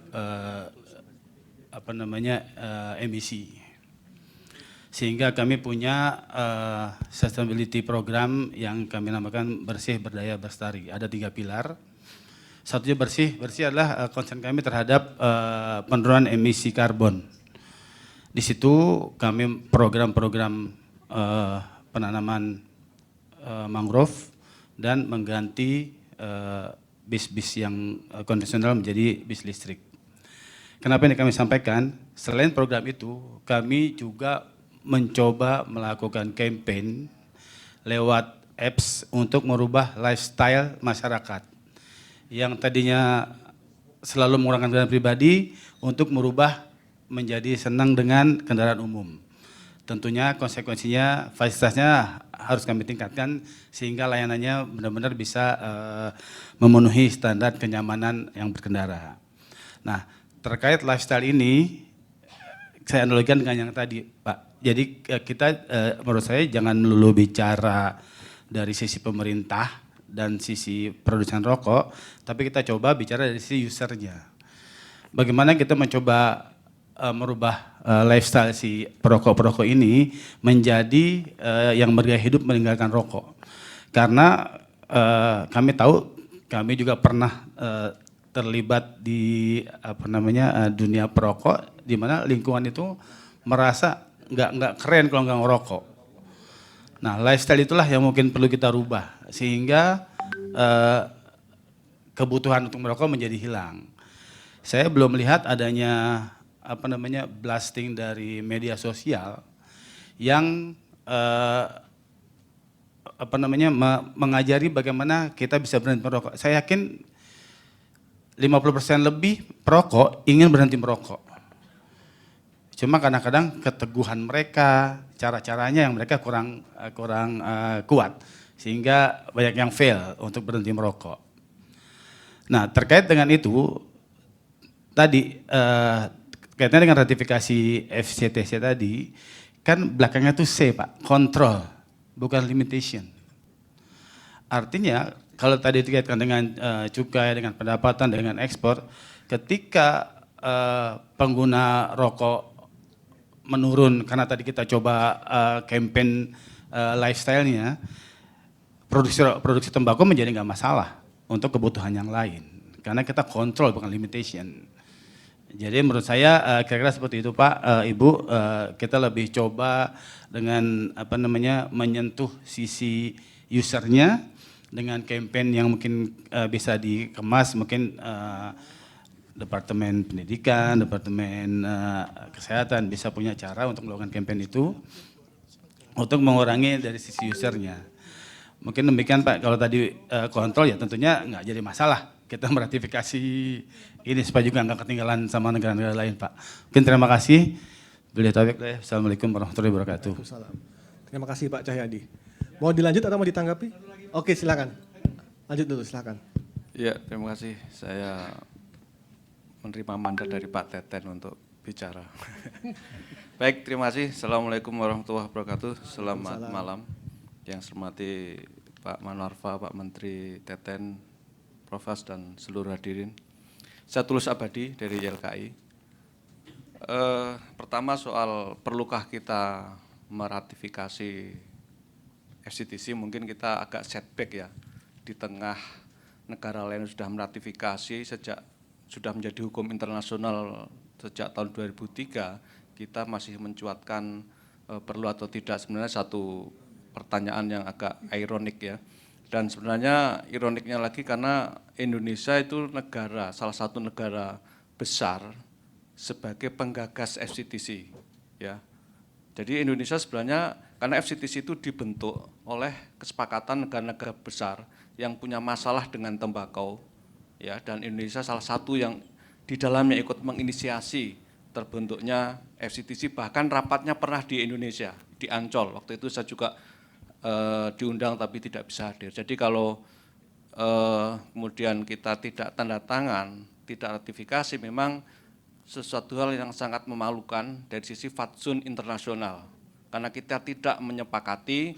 emisi. Sehingga kami punya sustainability program yang kami namakan Bersih Berdaya Bestari. Ada 3 pilar. Satunya bersih adalah concern kami terhadap penurunan emisi karbon. Di situ kami program-program penanaman mangrove dan mengganti bis-bis yang konvensional menjadi bis listrik. Kenapa ini kami sampaikan? Selain program itu, kami juga mencoba melakukan campaign lewat apps untuk merubah lifestyle masyarakat yang tadinya selalu menggunakan kendaraan pribadi untuk merubah menjadi senang dengan kendaraan umum. Tentunya konsekuensinya fasilitasnya harus kami tingkatkan sehingga layanannya benar-benar bisa memenuhi standar kenyamanan yang berkendara. Nah, terkait lifestyle ini saya analogikan dengan yang tadi, Pak. Jadi kita menurut saya jangan melulu bicara dari sisi pemerintah dan sisi produsen rokok, tapi kita coba bicara dari sisi usernya. Bagaimana kita mencoba merubah lifestyle si perokok-perokok ini menjadi yang bergaya hidup meninggalkan rokok. Karena kami tahu, kami juga pernah terlibat di dunia perokok, di mana lingkungan itu merasa nggak keren kalau nggak ngerokok. Nah, lifestyle itulah yang mungkin perlu kita rubah sehingga kebutuhan untuk merokok menjadi hilang. Saya belum melihat adanya blasting dari media sosial yang mengajari bagaimana kita bisa berhenti merokok. Saya yakin 50% lebih perokok ingin berhenti merokok. Cuma kadang-kadang keteguhan mereka, cara-caranya yang mereka kurang kuat, sehingga banyak yang fail untuk berhenti merokok. Nah, terkait dengan itu, tadi kaitannya dengan ratifikasi FCTC tadi, kan belakangnya tuh C Pak, control, bukan limitation. Artinya, kalau tadi dikaitkan dengan cukai, dengan pendapatan, dengan ekspor, ketika pengguna rokok menurun karena tadi kita coba campaign lifestyle-nya, produksi tembakau menjadi nggak masalah untuk kebutuhan yang lain. Karena kita kontrol bukan limitation. Jadi menurut saya kira-kira seperti itu Pak, Ibu, kita lebih coba dengan menyentuh sisi usernya dengan campaign yang mungkin bisa dikemas, mungkin Departemen Pendidikan, Departemen Kesehatan bisa punya cara untuk melakukan campaign itu untuk mengurangi dari sisi usernya. Mungkin demikian Pak, kalau tadi kontrol ya tentunya nggak jadi masalah. Kita meratifikasi ini supaya juga nggak ketinggalan sama negara-negara lain Pak. Mungkin terima kasih. Assalamualaikum warahmatullahi wabarakatuh.
Terima kasih Pak Cahyadi. Mau dilanjut atau mau ditanggapi? Oke, silakan. Lanjut dulu, silakan.
Ya, terima kasih. Saya menerima mandat dari Pak Teten untuk bicara. Baik, terima kasih. Assalamualaikum warahmatullahi wabarakatuh. Selamat malam. Yang saya hormati Pak Manarva, Pak Menteri Teten, Profas, dan seluruh hadirin. Saya Tulus Abadi dari YLKI. Pertama soal perlukah kita meratifikasi FCTC, mungkin kita agak setback ya. Di tengah negara lain sudah meratifikasi sejak sudah menjadi hukum internasional sejak tahun 2003, kita masih mencuatkan perlu atau tidak. Sebenarnya satu pertanyaan yang agak ironik ya. Dan sebenarnya ironiknya lagi karena Indonesia itu negara, salah satu negara besar sebagai penggagas FCTC ya. Jadi Indonesia sebenarnya karena FCTC itu dibentuk oleh kesepakatan negara-negara besar yang punya masalah dengan tembakau ya, dan Indonesia salah satu yang di dalamnya ikut menginisiasi terbentuknya FCTC, bahkan rapatnya pernah di Indonesia, di Ancol. Waktu itu saya juga diundang tapi tidak bisa hadir. Jadi kalau kemudian kita tidak tanda tangan, tidak ratifikasi, memang sesuatu hal yang sangat memalukan dari sisi fatsun internasional. Karena kita tidak menyepakati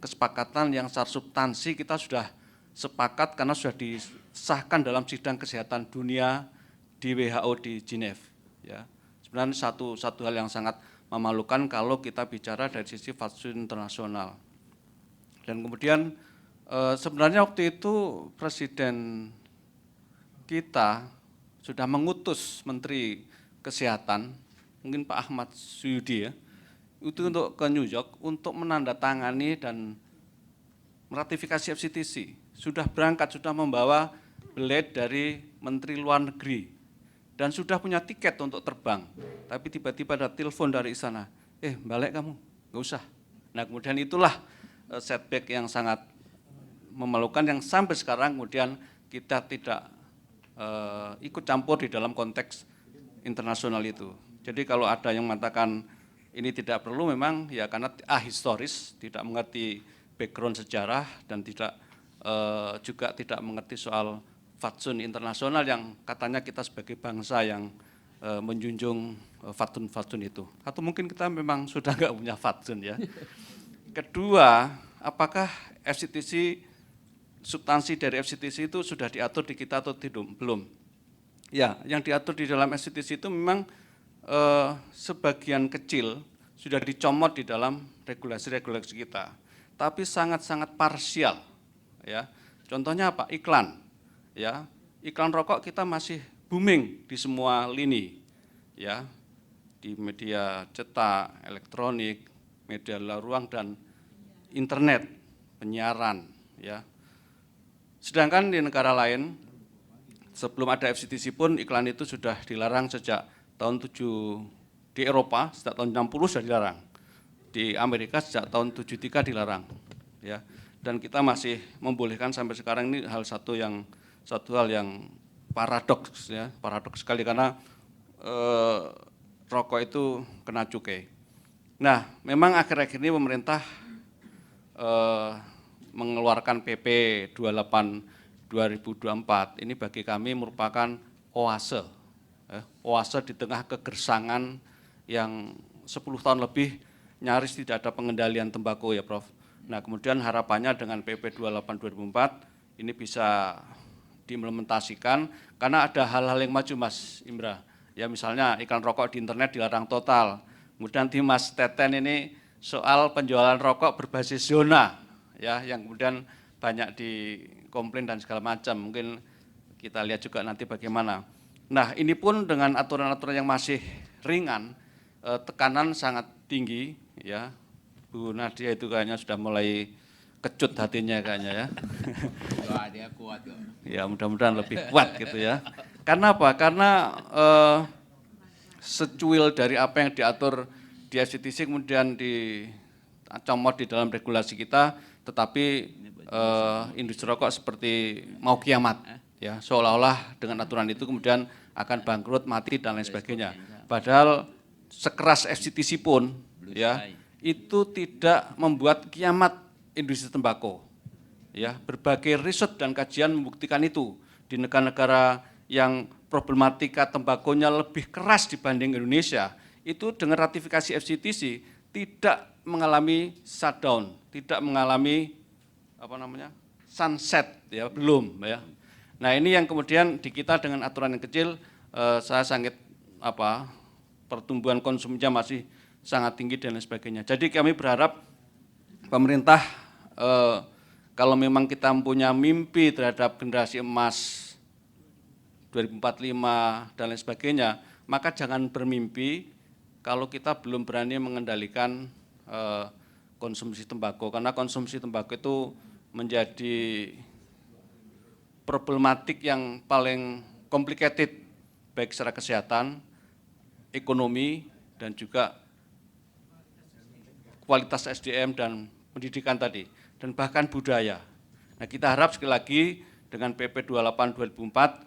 kesepakatan yang secara substansi kita sudah sepakat karena sudah disahkan dalam sidang kesehatan dunia di WHO di Geneva. Ya. Sebenarnya satu hal yang sangat memalukan kalau kita bicara dari sisi fatsun internasional. Dan kemudian sebenarnya waktu itu Presiden kita sudah mengutus Menteri Kesehatan, mungkin Pak Ahmad Suyudi ya, itu untuk ke New York untuk menandatangani dan meratifikasi FCTC. Sudah berangkat, sudah membawa belet dari Menteri Luar Negeri dan sudah punya tiket untuk terbang. Tapi tiba-tiba ada telepon dari istana, balik kamu, nggak usah. Nah kemudian itulah setback yang sangat memalukan yang sampai sekarang kemudian kita tidak ikut campur di dalam konteks internasional itu. Jadi kalau ada yang mengatakan ini tidak perlu, memang ya karena ahistoris, tidak mengerti background sejarah dan juga tidak mengerti soal fatsun internasional yang katanya kita sebagai bangsa yang menjunjung fatsun itu. Atau mungkin kita memang sudah nggak punya fatsun ya. Kedua, apakah FCTC, substansi dari FCTC itu sudah diatur di kita atau tidak? Belum. Ya, yang diatur di dalam FCTC itu memang sebagian kecil sudah dicomot di dalam regulasi-regulasi kita, tapi sangat-sangat parsial. Ya, contohnya apa? Iklan. Ya, iklan rokok kita masih booming di semua lini. Ya, di media cetak, elektronik, media luar ruang dan internet, penyiaran. Ya. Sedangkan di negara lain, sebelum ada FCTC pun iklan itu sudah dilarang sejak tahun 7, di Eropa sejak tahun 60 sudah dilarang. Di Amerika sejak tahun 73 dilarang. Ya. Dan kita masih membolehkan sampai sekarang, ini satu hal yang paradoks ya, paradoks sekali karena rokok itu kena cukai. Nah, memang akhir-akhir ini pemerintah mengeluarkan PP 28 2024. Ini bagi kami merupakan oase. Oase di tengah kegersangan yang 10 tahun lebih nyaris tidak ada pengendalian tembakau ya Prof. Nah kemudian harapannya dengan PP 28 2004 ini bisa diimplementasikan karena ada hal-hal yang maju Mas Imra. Ya misalnya iklan rokok di internet dilarang total. Kemudian di Mas Teten ini soal penjualan rokok berbasis zona. ya yang kemudian banyak dikomplain dan segala macam. Mungkin kita lihat juga nanti bagaimana. Nah, ini pun dengan aturan-aturan yang masih ringan, tekanan sangat tinggi, ya. Bu Nadia itu kayaknya sudah mulai kecut hatinya kayaknya ya.
Wah, dia kuat kok.
Ya, mudah-mudahan lebih kuat gitu ya. Karena apa? Karena secuil dari apa yang diatur di FCTC kemudian dicomot di dalam regulasi kita, tetapi industri rokok seperti mau kiamat, ya, seolah-olah dengan aturan itu kemudian akan bangkrut, mati dan lain sebagainya. Padahal sekeras FCTC pun, ya, itu tidak membuat kiamat industri tembakau. Ya, berbagai riset dan kajian membuktikan itu di negara-negara yang problematika tembakonya lebih keras dibanding Indonesia, itu dengan ratifikasi FCTC tidak mengalami shutdown, tidak mengalami sunset, ya, belum, ya. Nah, ini yang kemudian di kita dengan aturan yang kecil, saya sangat pertumbuhan konsumsinya masih sangat tinggi dan lain sebagainya. Jadi kami berharap pemerintah kalau memang kita punya mimpi terhadap generasi emas 2045 dan lain sebagainya, maka jangan bermimpi kalau kita belum berani mengendalikan konsumsi tembakau, karena konsumsi tembakau itu menjadi problematik yang paling complicated baik secara kesehatan, ekonomi, dan juga kualitas SDM dan pendidikan tadi, dan bahkan budaya. Nah, kita harap sekali lagi dengan PP 28 2004,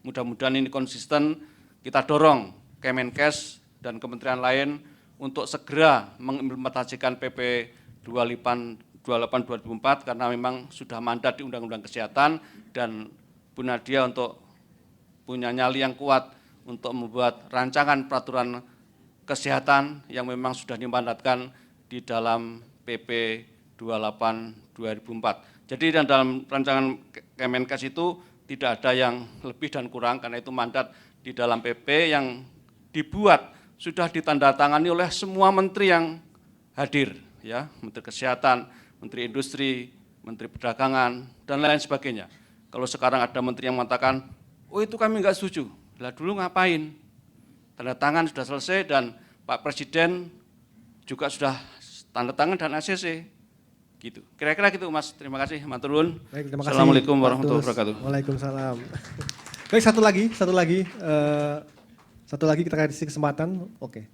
mudah-mudahan ini konsisten, kita dorong Kemenkes dan kementerian lain untuk segera mengimplementasikan PP 28 2004 karena memang sudah mandat di Undang-Undang Kesehatan, dan Bu Nadia untuk punya nyali yang kuat untuk membuat rancangan peraturan kesehatan yang memang sudah dimandatkan di dalam PP 28 2004. Jadi dalam rancangan Kemenkes itu tidak ada yang lebih dan kurang, karena itu mandat di dalam PP yang dibuat sudah ditandatangani oleh semua menteri yang hadir, ya, Menteri Kesehatan, Menteri Industri, Menteri Perdagangan, dan lain sebagainya. Kalau sekarang ada menteri yang mengatakan, oh itu kami enggak setuju, lah dulu ngapain? Tanda tangan sudah selesai dan Pak Presiden juga sudah tanda tangan dan ACC. Gitu. Kira-kira gitu Mas, terima kasih, matur nuwun.
Baik, terima kasih.
Assalamualaikum warahmatullahi wabarakatuh.
Waalaikumsalam. Baik, satu lagi kita kasih kesempatan. Oke.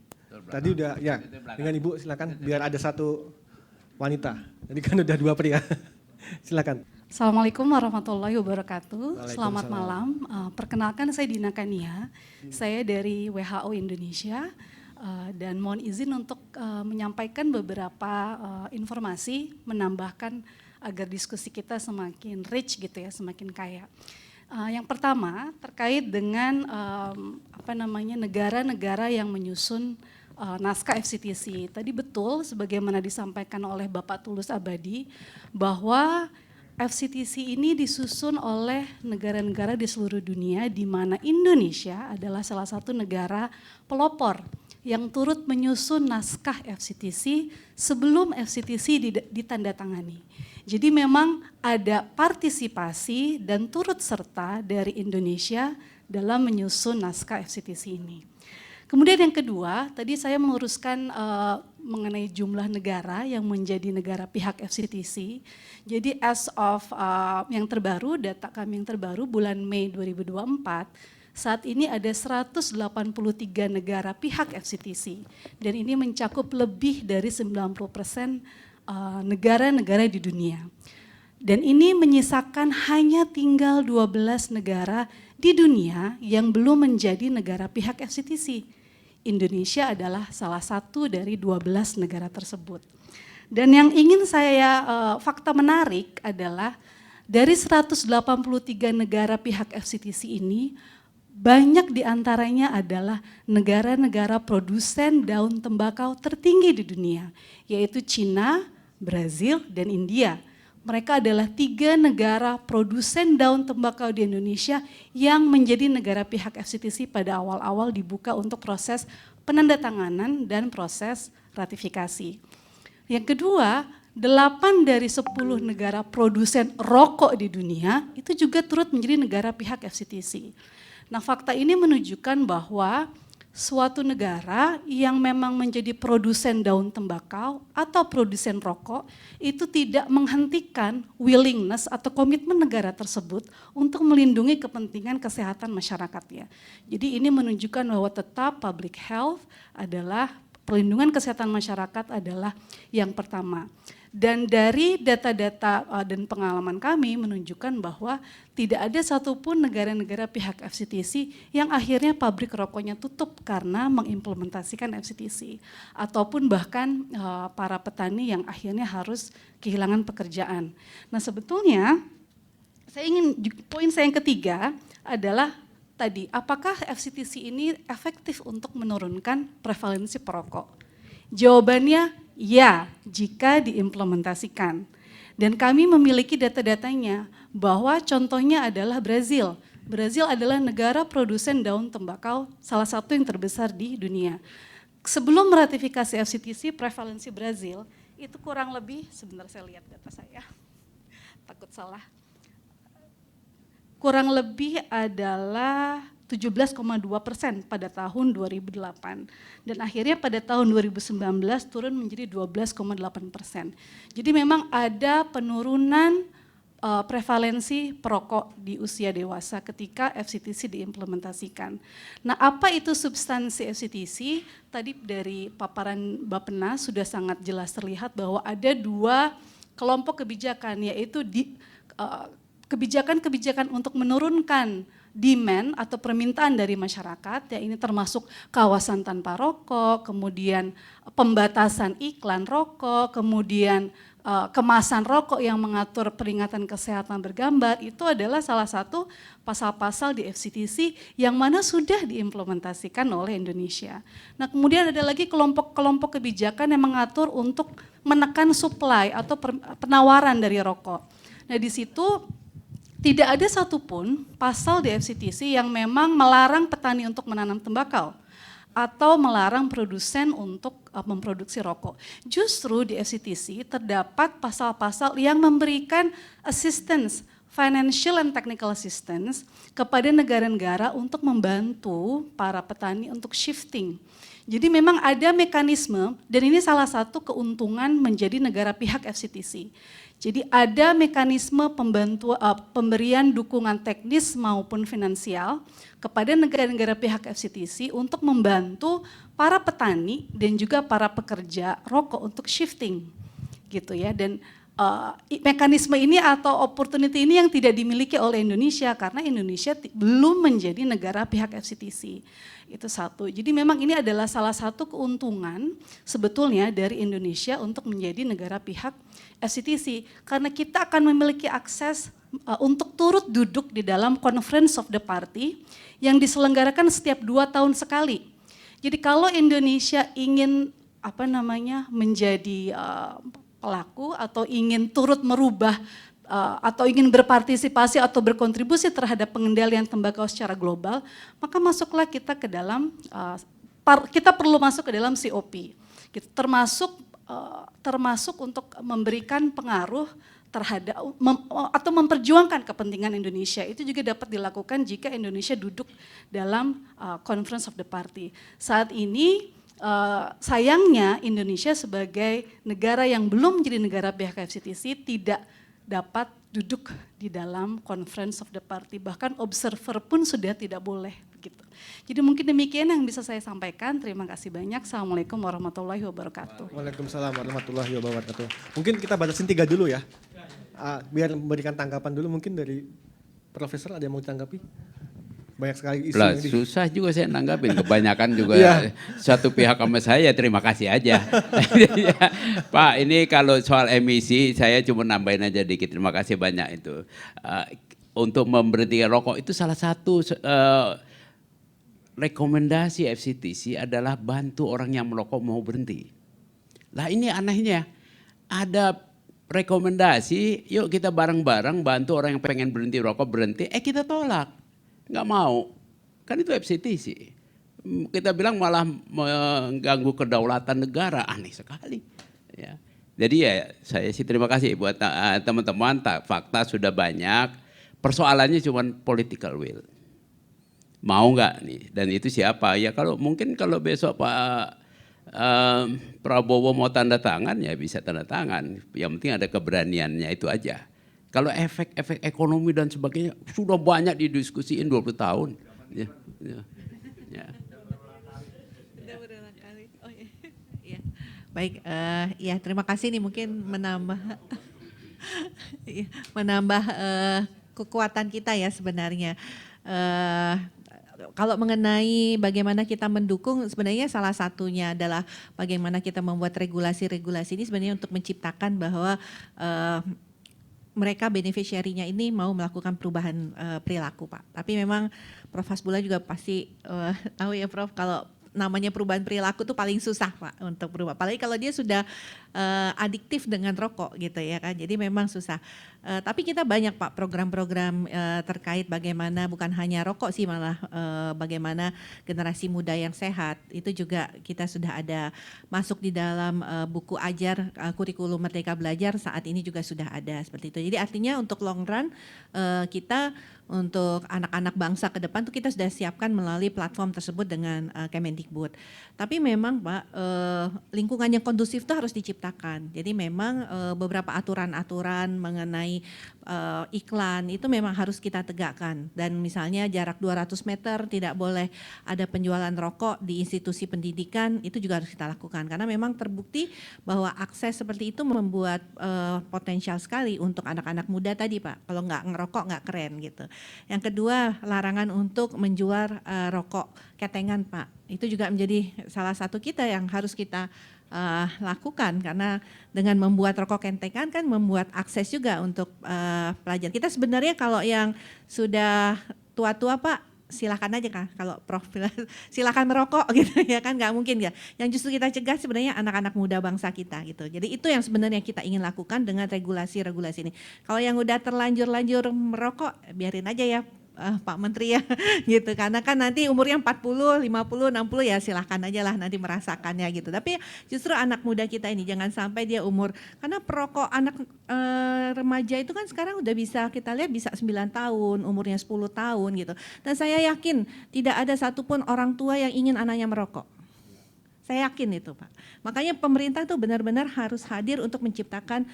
Tadi udah, ya, dengan Ibu silakan, biar ada satu wanita. Jadi kan udah dua pria. Silakan.
Assalamualaikum warahmatullahi wabarakatuh. Selamat malam. Perkenalkan saya Dina Kania. Saya dari WHO Indonesia dan mohon izin untuk menyampaikan beberapa informasi, menambahkan agar diskusi kita semakin rich gitu ya, semakin kaya. Yang pertama terkait dengan negara-negara yang menyusun naskah FCTC. Tadi betul sebagaimana disampaikan oleh Bapak Tulus Abadi bahwa FCTC ini disusun oleh negara-negara di seluruh dunia, di mana Indonesia adalah salah satu negara pelopor yang turut menyusun naskah FCTC sebelum FCTC ditandatangani. Jadi memang ada partisipasi dan turut serta dari Indonesia dalam menyusun naskah FCTC ini. Kemudian yang kedua, tadi saya meluruskan mengenai jumlah negara yang menjadi negara pihak FCTC. Jadi as of yang terbaru, data kami yang terbaru bulan Mei 2024, saat ini ada 183 negara pihak FCTC. Dan ini mencakup lebih dari 90% negara-negara di dunia. Dan ini menyisakan hanya tinggal 12 negara di dunia yang belum menjadi negara pihak FCTC. Indonesia adalah salah satu dari 12 negara tersebut. Dan yang ingin saya, fakta menarik adalah dari 183 negara pihak FCTC ini, banyak diantaranya adalah negara-negara produsen daun tembakau tertinggi di dunia, yaitu Cina, Brazil, dan India. Mereka adalah 3 negara produsen daun tembakau di Indonesia yang menjadi negara pihak FCTC pada awal-awal dibuka untuk proses penandatanganan dan proses ratifikasi. Yang kedua, 8 dari 10 negara produsen rokok di dunia itu juga turut menjadi negara pihak FCTC. Nah, fakta ini menunjukkan bahwa suatu negara yang memang menjadi produsen daun tembakau atau produsen rokok itu tidak menghentikan willingness atau komitmen negara tersebut untuk melindungi kepentingan kesehatan masyarakatnya. Jadi ini menunjukkan bahwa tetap public health adalah, perlindungan kesehatan masyarakat adalah yang pertama. Dan dari data-data dan pengalaman kami menunjukkan bahwa tidak ada satupun negara-negara pihak FCTC yang akhirnya pabrik rokoknya tutup karena mengimplementasikan FCTC. Ataupun bahkan para petani yang akhirnya harus kehilangan pekerjaan. Nah, sebetulnya poin saya yang ketiga adalah tadi, apakah FCTC ini efektif untuk menurunkan prevalensi perokok? Jawabannya ya, jika diimplementasikan. Dan kami memiliki data-datanya bahwa contohnya adalah Brazil. Brazil adalah negara produsen daun tembakau salah satu yang terbesar di dunia. Sebelum meratifikasi FCTC, prevalensi Brazil itu kurang lebih, sebentar saya lihat data saya, takut salah. Kurang lebih adalah 17,2% pada tahun 2008 dan akhirnya pada tahun 2019 turun menjadi 12,8%. Jadi memang ada penurunan prevalensi perokok di usia dewasa ketika FCTC diimplementasikan. Nah, apa itu substansi FCTC? Tadi dari paparan Bappenas sudah sangat jelas terlihat bahwa ada 2 kelompok kebijakan, yaitu kebijakan-kebijakan untuk menurunkan demand atau permintaan dari masyarakat, ya ini termasuk kawasan tanpa rokok, kemudian pembatasan iklan rokok, kemudian kemasan rokok yang mengatur peringatan kesehatan bergambar, itu adalah salah satu pasal-pasal di FCTC yang mana sudah diimplementasikan oleh Indonesia. Nah, kemudian ada lagi kelompok-kelompok kebijakan yang mengatur untuk menekan supply atau penawaran dari rokok. Nah, di situ tidak ada satupun pasal di FCTC yang memang melarang petani untuk menanam tembakau atau melarang produsen untuk memproduksi rokok. Justru di FCTC terdapat pasal-pasal yang memberikan assistance, financial and technical assistance kepada negara-negara untuk membantu para petani untuk shifting. Jadi memang ada mekanisme, dan ini salah satu keuntungan menjadi negara pihak FCTC. Jadi ada mekanisme pemberian dukungan teknis maupun finansial kepada negara-negara pihak FCTC untuk membantu para petani dan juga para pekerja rokok untuk shifting, gitu ya. Dan mekanisme ini atau opportunity ini yang tidak dimiliki oleh Indonesia karena Indonesia belum menjadi negara pihak FCTC. Itu satu. Jadi memang ini adalah salah satu keuntungan sebetulnya dari Indonesia untuk menjadi negara pihak FCTC karena kita akan memiliki akses untuk turut duduk di dalam Conference of the Party yang diselenggarakan setiap 2 tahun sekali. Jadi kalau Indonesia ingin menjadi pelaku atau ingin turut merubah atau ingin berpartisipasi atau berkontribusi terhadap pengendalian tembakau secara global, maka masuklah kita ke dalam, kita perlu masuk ke dalam COP, gitu, termasuk untuk memberikan pengaruh terhadap atau memperjuangkan kepentingan Indonesia. Itu juga dapat dilakukan jika Indonesia duduk dalam Conference of the Party. Saat ini sayangnya Indonesia sebagai negara yang belum menjadi negara pihak FCTC tidak dapat duduk di dalam Conference of the Party, bahkan observer pun sudah tidak boleh begitu. Jadi mungkin demikian yang bisa saya sampaikan. Terima kasih banyak. Assalamualaikum warahmatullahi wabarakatuh.
Waalaikumsalam warahmatullahi wabarakatuh. Mungkin kita batasin 3 dulu ya, biar memberikan tanggapan dulu. Mungkin dari Profesor ada yang mau tanggapi? Banyak sekali isu.
Lah, susah juga saya nanggapin, kebanyakan juga satu pihak sama saya, terima kasih aja. Pak, ini kalau soal emisi saya cuma nambahin aja dikit, terima kasih banyak itu. Untuk memberhentikan rokok itu salah satu rekomendasi FCTC adalah bantu orang yang merokok mau berhenti. Lah ini anehnya, ada rekomendasi, yuk kita bareng-bareng bantu orang yang pengen berhenti rokok berhenti, kita tolak. Nggak mau, kan itu FCTC. Kita bilang malah mengganggu kedaulatan negara, aneh sekali. Ya. Jadi ya saya sih terima kasih buat teman-teman, fakta sudah banyak, persoalannya cuma political will. Mau nggak nih, dan itu siapa? Ya kalau mungkin kalau besok Pak Prabowo mau tanda tangan ya bisa tanda tangan, yang penting ada keberaniannya itu aja. Kalau efek-efek ekonomi dan sebagainya sudah banyak didiskusiin 20 tahun. Ya.
Ya. Baik, ya terima kasih nih mungkin menambah kekuatan kita ya sebenarnya. Kalau mengenai bagaimana kita mendukung, sebenarnya salah satunya adalah bagaimana kita membuat regulasi-regulasi ini sebenarnya untuk menciptakan bahwa mereka beneficiary-nya ini mau melakukan perubahan perilaku, Pak. Tapi memang Prof. Hasbullah juga pasti tahu ya Prof, kalau namanya perubahan perilaku tuh paling susah Pak untuk berubah. Apalagi kalau dia sudah adiktif dengan rokok gitu ya kan. Jadi memang susah. Tapi kita banyak Pak program-program terkait bagaimana bukan hanya rokok sih malah bagaimana generasi muda yang sehat. Itu juga kita sudah ada masuk di dalam buku ajar kurikulum Merdeka Belajar saat ini juga sudah ada seperti itu. Jadi artinya untuk long run kita untuk anak-anak bangsa ke depan tuh kita sudah siapkan melalui platform tersebut dengan Kemendikbud. Tapi memang Pak lingkungan yang kondusif itu harus diciptakan. Jadi memang beberapa aturan-aturan mengenai iklan itu memang harus kita tegakkan. Dan misalnya jarak 200 meter tidak boleh ada penjualan rokok di institusi pendidikan, itu juga harus kita lakukan. Karena memang terbukti bahwa akses seperti itu membuat potensial sekali untuk anak-anak muda tadi Pak. Kalau nggak ngerokok nggak keren gitu. Yang kedua, larangan untuk menjual rokok ketengan Pak. Itu juga menjadi salah satu kita yang harus kita lakukan karena dengan membuat rokok ketengan kan membuat akses juga untuk pelajar. Kita sebenarnya kalau yang sudah tua-tua Pak silakan aja kan, kalau Prof silakan merokok gitu ya kan, nggak mungkin ya. Yang justru kita cegah sebenarnya anak-anak muda bangsa kita gitu. Jadi itu yang sebenarnya kita ingin lakukan dengan regulasi-regulasi ini. Kalau yang udah terlanjur merokok biarin aja ya Pak Menteri ya gitu, karena kan nanti umurnya 40, 50, 60 ya silahkan aja lah nanti merasakannya gitu. Tapi justru anak muda kita ini jangan sampai dia umur, karena perokok anak remaja itu kan sekarang udah bisa kita lihat bisa 9 tahun, umurnya 10 tahun gitu. Dan saya yakin tidak ada satupun orang tua yang ingin anaknya merokok. Saya yakin itu Pak. Makanya pemerintah tuh benar-benar harus hadir untuk menciptakan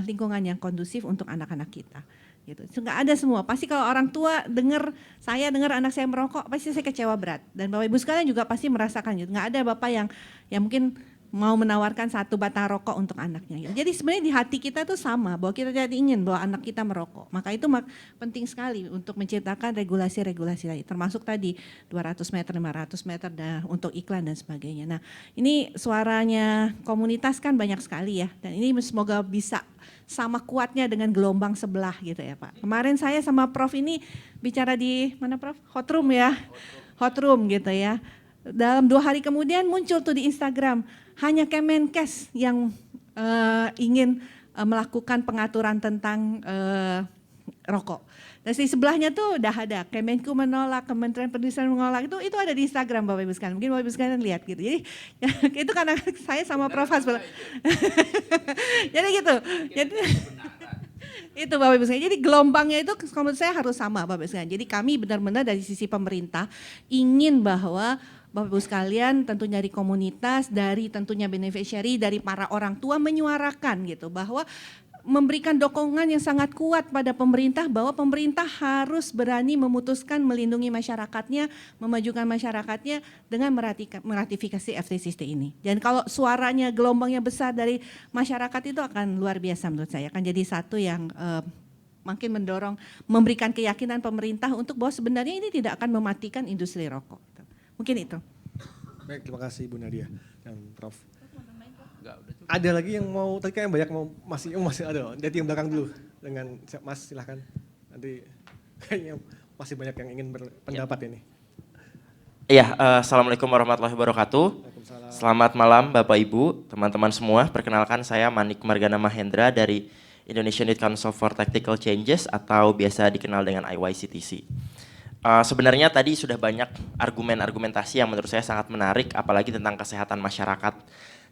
lingkungan yang kondusif untuk anak-anak kita. Gitu. Nggak ada semua. Pasti kalau orang tua saya dengar anak saya merokok, pasti saya kecewa berat. Dan Bapak Ibu sekalian juga pasti merasakan gitu. Nggak ada bapak yang mungkin mau menawarkan satu batang rokok untuk anaknya. Jadi sebenarnya di hati kita tuh sama, bahwa kita tidak ingin bahwa anak kita merokok. Maka itu penting sekali untuk menciptakan regulasi-regulasi tadi, termasuk tadi 200 meter, 500 meter untuk iklan dan sebagainya. Nah ini suaranya komunitas kan banyak sekali ya, dan ini semoga bisa sama kuatnya dengan gelombang sebelah gitu ya Pak. Kemarin saya sama Prof ini bicara di mana Prof? Hotroom ya, Hotroom gitu ya. Dalam 2 hari kemudian muncul tuh di Instagram, hanya Kemenkes yang ingin melakukan pengaturan tentang rokok. Dan di sebelahnya tuh udah ada Kemenku menolak, Kementerian Perindustrian menolak, itu ada di Instagram Bapak Ibu sekalian. Mungkin Bapak Ibu sekalian lihat gitu. Jadi itu karena saya sama Prof Hasbullah. Jadi gitu. Jadi itu Bapak Ibu sekalian. Jadi gelombangnya itu menurut saya harus sama Bapak Ibu sekalian. Jadi kami benar-benar dari sisi pemerintah ingin bahwa Bapak Ibu sekalian tentunya dari komunitas, dari tentunya beneficiary, dari para orang tua menyuarakan gitu bahwa memberikan dukungan yang sangat kuat pada pemerintah bahwa pemerintah harus berani memutuskan melindungi masyarakatnya, memajukan masyarakatnya dengan meratifikasi FTCT ini. Dan kalau suaranya gelombangnya besar dari masyarakat itu akan luar biasa menurut saya, akan jadi satu yang makin mendorong, memberikan keyakinan pemerintah untuk bahwa sebenarnya ini tidak akan mematikan industri rokok. Mungkin itu.
Baik, terima kasih Bu Nadia dan Prof. Ada lagi yang mau, tadi kan banyak mau masih ada, dari yang belakang dulu dengan Mas silahkan. Nanti kayaknya masih banyak yang ingin berpendapat ini.
Iya, Assalamualaikum warahmatullahi wabarakatuh. Selamat malam Bapak Ibu, teman-teman semua. Perkenalkan saya Manik Margana Mahendra dari Indonesian Youth Council for Tactical Changes atau biasa dikenal dengan IYCTC. Sebenarnya tadi sudah banyak argumentasi yang menurut saya sangat menarik, apalagi tentang kesehatan masyarakat.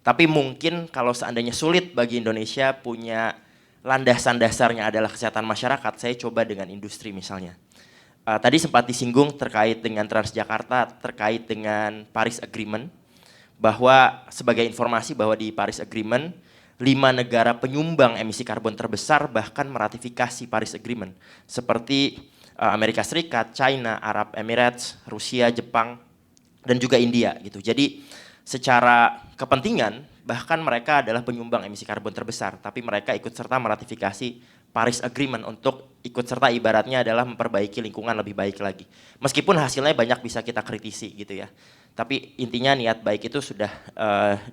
Tapi mungkin kalau seandainya sulit bagi Indonesia punya landasan dasarnya adalah kesehatan masyarakat, saya coba dengan industri misalnya. Tadi sempat disinggung terkait dengan Transjakarta, terkait dengan Paris Agreement, bahwa sebagai informasi bahwa di Paris Agreement, 5 negara penyumbang emisi karbon terbesar bahkan meratifikasi Paris Agreement, seperti Amerika Serikat, China, Arab Emirates, Rusia, Jepang, dan juga India gitu. Jadi secara kepentingan bahkan mereka adalah penyumbang emisi karbon terbesar, tapi mereka ikut serta meratifikasi Paris Agreement untuk ikut serta ibaratnya adalah memperbaiki lingkungan lebih baik lagi. Meskipun hasilnya banyak bisa kita kritisi gitu ya. Tapi intinya niat baik itu sudah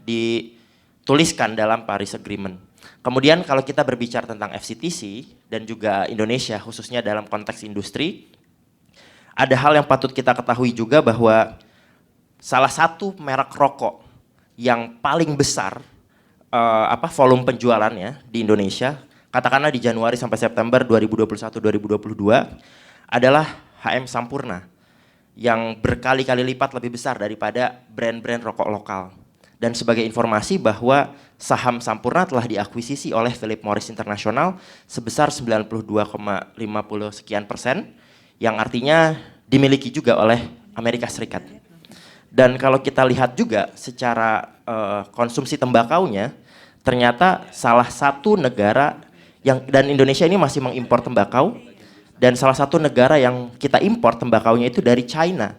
dituliskan dalam Paris Agreement. Kemudian kalau kita berbicara tentang FCTC dan juga Indonesia khususnya dalam konteks industri, ada hal yang patut kita ketahui juga bahwa salah satu merek rokok yang paling besar volume penjualannya di Indonesia, katakanlah di Januari sampai September 2021-2022 adalah HM Sampurna yang berkali-kali lipat lebih besar daripada brand-brand rokok lokal. Dan sebagai informasi bahwa saham Sampurna telah diakuisisi oleh Philip Morris International sebesar 92,50 sekian persen, yang artinya dimiliki juga oleh Amerika Serikat. Dan kalau kita lihat juga secara konsumsi tembakaunya, ternyata salah satu negara yang, dan Indonesia ini masih mengimpor tembakau, dan salah satu negara yang kita impor tembakaunya itu dari China,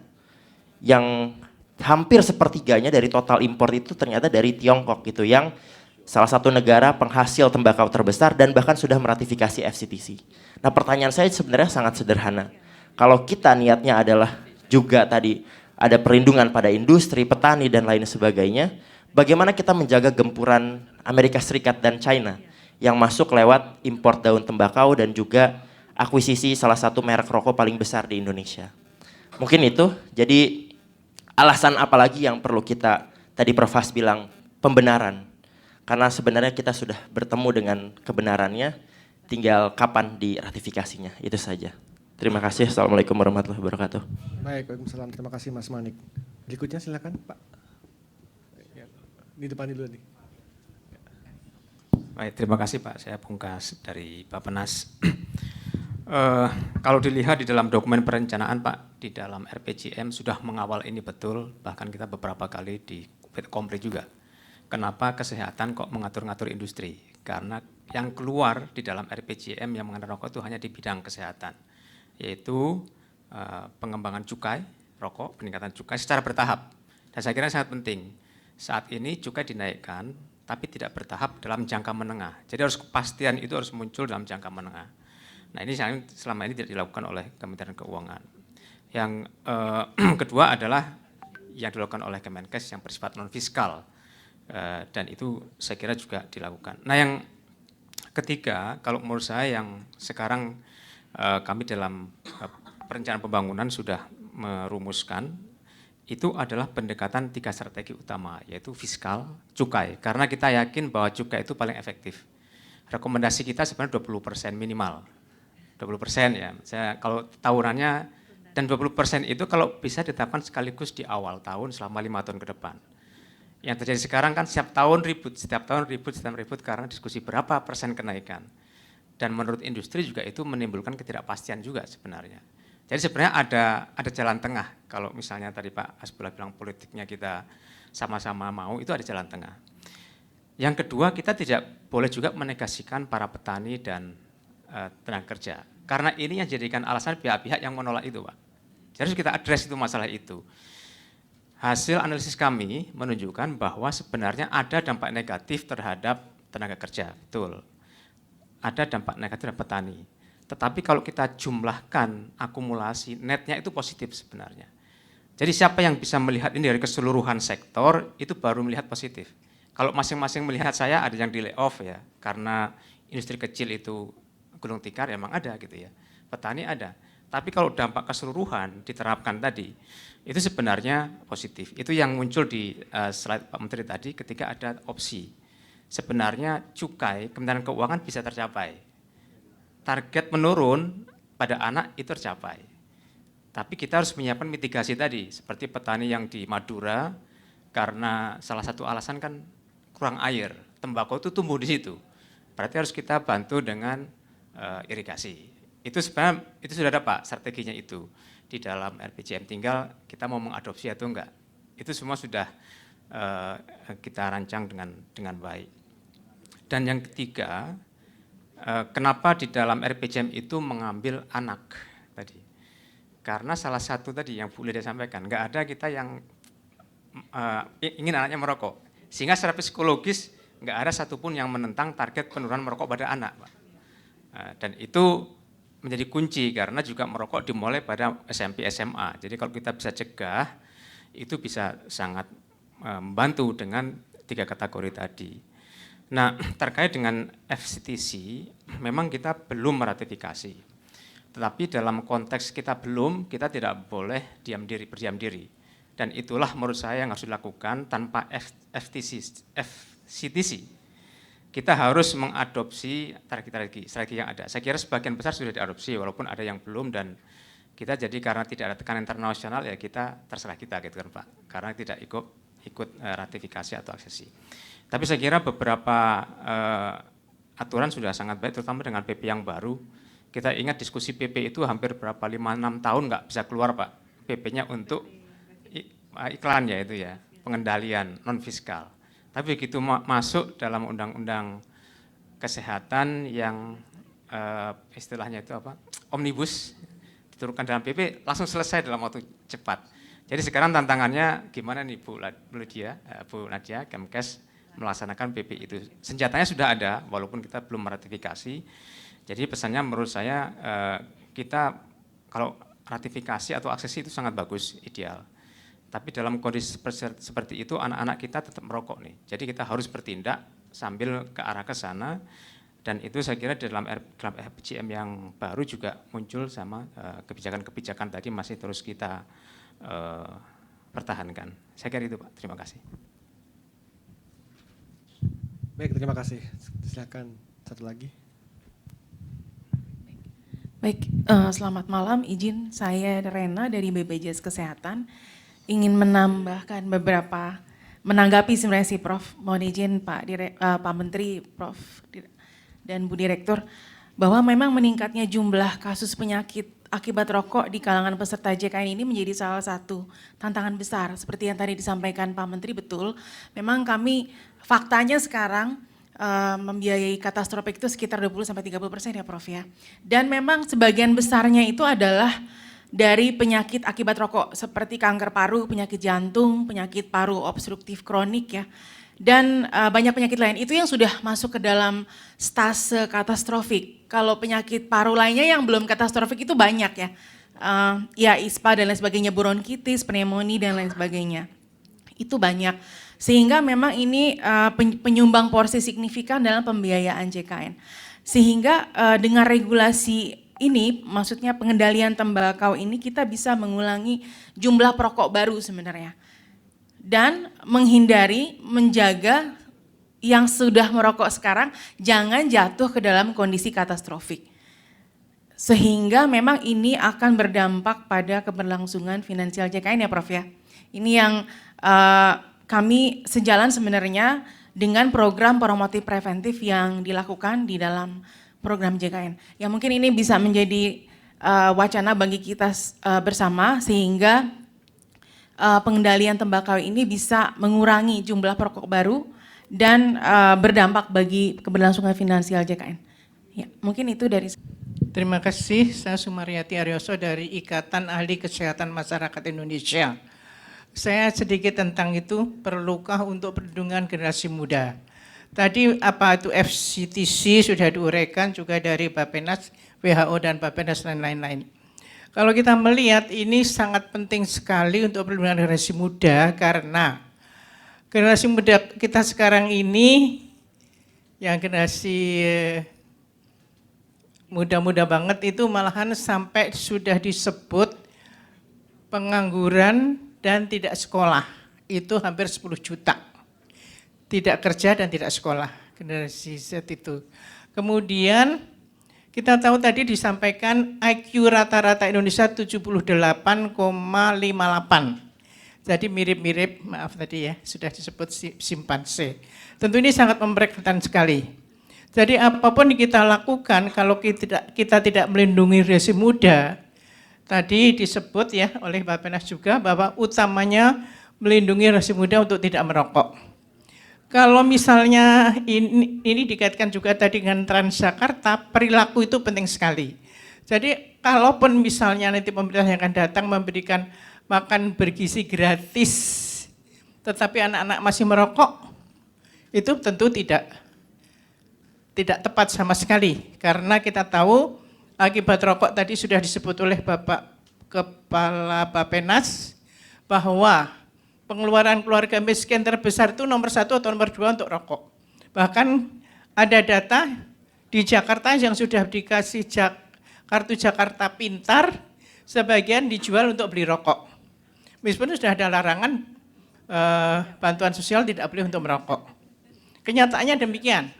yang hampir sepertiganya dari total impor itu ternyata dari Tiongkok gitu, yang salah satu negara penghasil tembakau terbesar dan bahkan sudah meratifikasi FCTC. Nah pertanyaan saya sebenarnya sangat sederhana. Kalau kita niatnya adalah juga tadi ada perlindungan pada industri, petani, dan lain sebagainya, bagaimana kita menjaga gempuran Amerika Serikat dan China yang masuk lewat impor daun tembakau dan juga akuisisi salah satu merek rokok paling besar di Indonesia. Mungkin itu, jadi alasan apa lagi yang perlu kita, tadi Prof. Has bilang, pembenaran. Karena sebenarnya kita sudah bertemu dengan kebenarannya, tinggal kapan diratifikasinya, itu saja. Terima kasih. Assalamualaikum warahmatullahi wabarakatuh.
Baik, Waalaikumsalam. Terima kasih Mas Manik. Berikutnya silakan Pak. Ya, di depan dulu nih.
Baik, terima kasih Pak. Saya Pungkas dari Bappenas. Kalau dilihat di dalam dokumen perencanaan Pak, di dalam RPJM sudah mengawal ini betul, bahkan kita beberapa kali di Kompre juga. Kenapa kesehatan kok mengatur-ngatur industri? Karena yang keluar di dalam RPJM yang mengenai rokok itu hanya di bidang kesehatan, yaitu pengembangan cukai rokok, peningkatan cukai secara bertahap. Dan saya kira sangat penting. Saat ini cukai dinaikkan, tapi tidak bertahap dalam jangka menengah. Jadi harus kepastian itu harus muncul dalam jangka menengah. Nah ini selama ini tidak dilakukan oleh Kementerian Keuangan. Yang kedua adalah yang dilakukan oleh Kemenkes yang bersifat non fiskal, dan itu saya kira juga dilakukan. Nah yang ketiga, kalau menurut saya yang sekarang kami dalam perencanaan pembangunan sudah merumuskan, itu adalah pendekatan 3 strategi utama, yaitu fiskal, cukai. Karena kita yakin bahwa cukai itu paling efektif. Rekomendasi kita sebenarnya 20% minimal. 20% ya, kalau tahunannya, dan 20% itu kalau bisa ditetapkan sekaligus di awal tahun selama 5 tahun ke depan. Yang terjadi sekarang kan setiap tahun ribut karena diskusi berapa persen kenaikan. Dan menurut industri juga itu menimbulkan ketidakpastian juga sebenarnya. Jadi sebenarnya ada jalan tengah. Kalau misalnya tadi Pak Hasbullah bilang politiknya kita sama-sama mau, itu ada jalan tengah. Yang kedua, kita tidak boleh juga menegasikan para petani dan tenaga kerja. Karena ini yang jadikan alasan pihak-pihak yang menolak itu Pak. Jadi harus kita address itu masalah itu. Hasil analisis kami menunjukkan bahwa sebenarnya ada dampak negatif terhadap tenaga kerja, betul. Ada dampak negatif terhadap petani. Tetapi kalau kita jumlahkan akumulasi, netnya itu positif sebenarnya. Jadi siapa yang bisa melihat ini dari keseluruhan sektor, itu baru melihat positif. Kalau masing-masing melihat saya ada yang di layoff ya, karena industri kecil itu gulung tikar emang ada gitu ya. Petani ada. Tapi kalau dampak keseluruhan diterapkan tadi, itu sebenarnya positif. Itu yang muncul di slide Pak Menteri tadi ketika ada opsi. Sebenarnya cukai Kementerian Keuangan bisa tercapai. Target menurun pada anak itu tercapai. Tapi kita harus menyiapkan mitigasi tadi, seperti petani yang di Madura, karena salah satu alasan kan kurang air, tembakau itu tumbuh di situ. Berarti harus kita bantu dengan irigasi. Itu sebenarnya itu sudah ada Pak strateginya itu di dalam RPJM, tinggal kita mau mengadopsi atau enggak. Itu semua sudah kita rancang dengan baik. Dan yang ketiga, kenapa di dalam RPJM itu mengambil anak tadi? Karena salah satu tadi yang Bu Lydia sampaikan, nggak ada kita yang ingin anaknya merokok. Sehingga secara psikologis nggak ada satupun yang menentang target penurunan merokok pada anak, Pak. Dan itu menjadi kunci karena juga merokok dimulai pada SMP SMA. Jadi kalau kita bisa cegah, itu bisa sangat membantu dengan 3 kategori tadi. Nah, terkait dengan FCTC, memang kita belum meratifikasi. Tetapi dalam konteks kita belum, kita tidak boleh berdiam diri. Dan itulah menurut saya yang harus dilakukan tanpa FCTC. Kita harus mengadopsi strategi yang ada. Saya kira sebagian besar sudah diadopsi, walaupun ada yang belum, dan kita jadi karena tidak ada tekanan internasional, ya kita terserah kita gitu kan Pak, karena tidak ikut ratifikasi atau aksesi. Tapi saya kira beberapa aturan sudah sangat baik, terutama dengan PP yang baru. Kita ingat diskusi PP itu hampir berapa, 5-6 tahun nggak bisa keluar Pak, PP-nya untuk iklan ya itu ya, pengendalian non-fiskal. Tapi begitu masuk dalam undang-undang kesehatan yang istilahnya itu apa, omnibus, diturunkan dalam PP, langsung selesai dalam waktu cepat. Jadi sekarang tantangannya gimana nih Bu Nadia, Kemkes melaksanakan PP itu. Senjatanya sudah ada, walaupun kita belum meratifikasi. Jadi pesannya menurut saya kita kalau ratifikasi atau aksesi itu sangat bagus, ideal. Tapi dalam kondisi seperti itu anak-anak kita tetap merokok nih. Jadi kita harus bertindak sambil ke arah ke sana. Dan itu saya kira dalam RPJM yang baru juga muncul sama kebijakan-kebijakan tadi masih terus kita pertahankan. Saya kira itu Pak, terima kasih.
Baik, terima kasih. Silakan satu lagi.
Baik, selamat malam. Izin saya Rena dari BPJS Kesehatan. Ingin menambahkan beberapa, menanggapi sebenarnya si Prof. Mohon izin Pak Menteri, Prof. dan Bu Direktur, bahwa memang meningkatnya jumlah kasus penyakit akibat rokok di kalangan peserta JKN ini menjadi salah satu tantangan besar. Seperti yang tadi disampaikan Pak Menteri, betul. Memang kami faktanya sekarang membiayai katastropik itu sekitar 20-30% ya Prof ya. Dan memang sebagian besarnya itu adalah dari penyakit akibat rokok seperti kanker paru, penyakit jantung, penyakit paru obstruktif kronik ya. Dan banyak penyakit lain itu yang sudah masuk ke dalam stase katastrofik. Kalau penyakit paru lainnya yang belum katastrofik itu banyak ya. Ya ISPA dan lain sebagainya, bronkitis, pneumonia dan lain sebagainya. Itu banyak. Sehingga memang ini penyumbang porsi signifikan dalam pembiayaan JKN. Sehingga dengan regulasi ini, maksudnya pengendalian tembakau ini, kita bisa mengulangi jumlah perokok baru sebenarnya. Dan menghindari, menjaga yang sudah merokok sekarang jangan jatuh ke dalam kondisi katastrofik. Sehingga memang ini akan berdampak pada keberlangsungan finansial JKN ya Prof ya. Ini yang kami sejalan sebenarnya dengan program promotif preventif yang dilakukan di dalam program JKN. Ya mungkin ini bisa menjadi wacana bagi kita bersama sehingga pengendalian tembakau ini bisa mengurangi jumlah perokok baru dan berdampak bagi keberlangsungan finansial JKN. Ya, mungkin itu dari saya.
Terima kasih, saya Sumaryati Aryoso dari Ikatan Ahli Kesehatan Masyarakat Indonesia. Saya sedikit tentang itu, perlukah untuk perlindungan generasi muda. Tadi apa itu FCTC sudah diuraikan juga dari Bappenas, WHO dan Bappenas dan lain-lain. Kalau kita melihat ini sangat penting sekali untuk perlindungan generasi muda karena generasi muda kita sekarang ini yang generasi muda-muda banget itu malahan sampai sudah disebut pengangguran dan tidak sekolah. Itu hampir 10 juta. Tidak kerja dan tidak sekolah, generasi Z itu. Kemudian kita tahu tadi disampaikan IQ rata-rata Indonesia 78,58. Jadi mirip-mirip, maaf tadi ya, sudah disebut simpanse. Tentu ini sangat memberatkan sekali. Jadi apapun yang kita lakukan, kalau kita tidak melindungi generasi muda, tadi disebut ya oleh Bapak Penas juga bahwa utamanya melindungi generasi muda untuk tidak merokok. Kalau misalnya ini dikaitkan juga tadi dengan Transjakarta, perilaku itu penting sekali. Jadi kalaupun misalnya nanti pemerintah yang akan datang memberikan makan bergizi gratis, tetapi anak-anak masih merokok, itu tentu tidak tepat sama sekali. Karena kita tahu akibat rokok tadi sudah disebut oleh Bapak Kepala Bappenas bahwa pengeluaran keluarga miskin terbesar itu nomor 1 atau nomor 2 untuk rokok. Bahkan ada data di Jakarta yang sudah dikasih kartu Jakarta Pintar, sebagian dijual untuk beli rokok. Meskipun sudah ada larangan bantuan sosial tidak boleh untuk merokok. Kenyataannya demikian.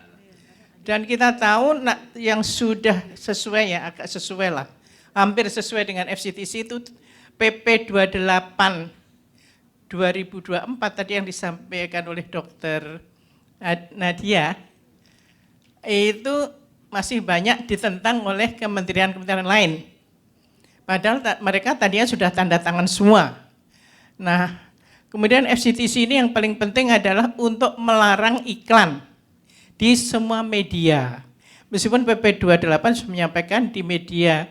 Dan kita tahu yang sudah sesuai ya, agak sesuai lah, hampir sesuai dengan FCTC itu PP 28 2024 tadi yang disampaikan oleh Dr. Nadia, itu masih banyak ditentang oleh kementerian-kementerian lain. Padahal mereka tadinya sudah tanda tangan semua. Nah, kemudian FCTC ini yang paling penting adalah untuk melarang iklan di semua media. Meskipun PP 28 sudah menyampaikan di media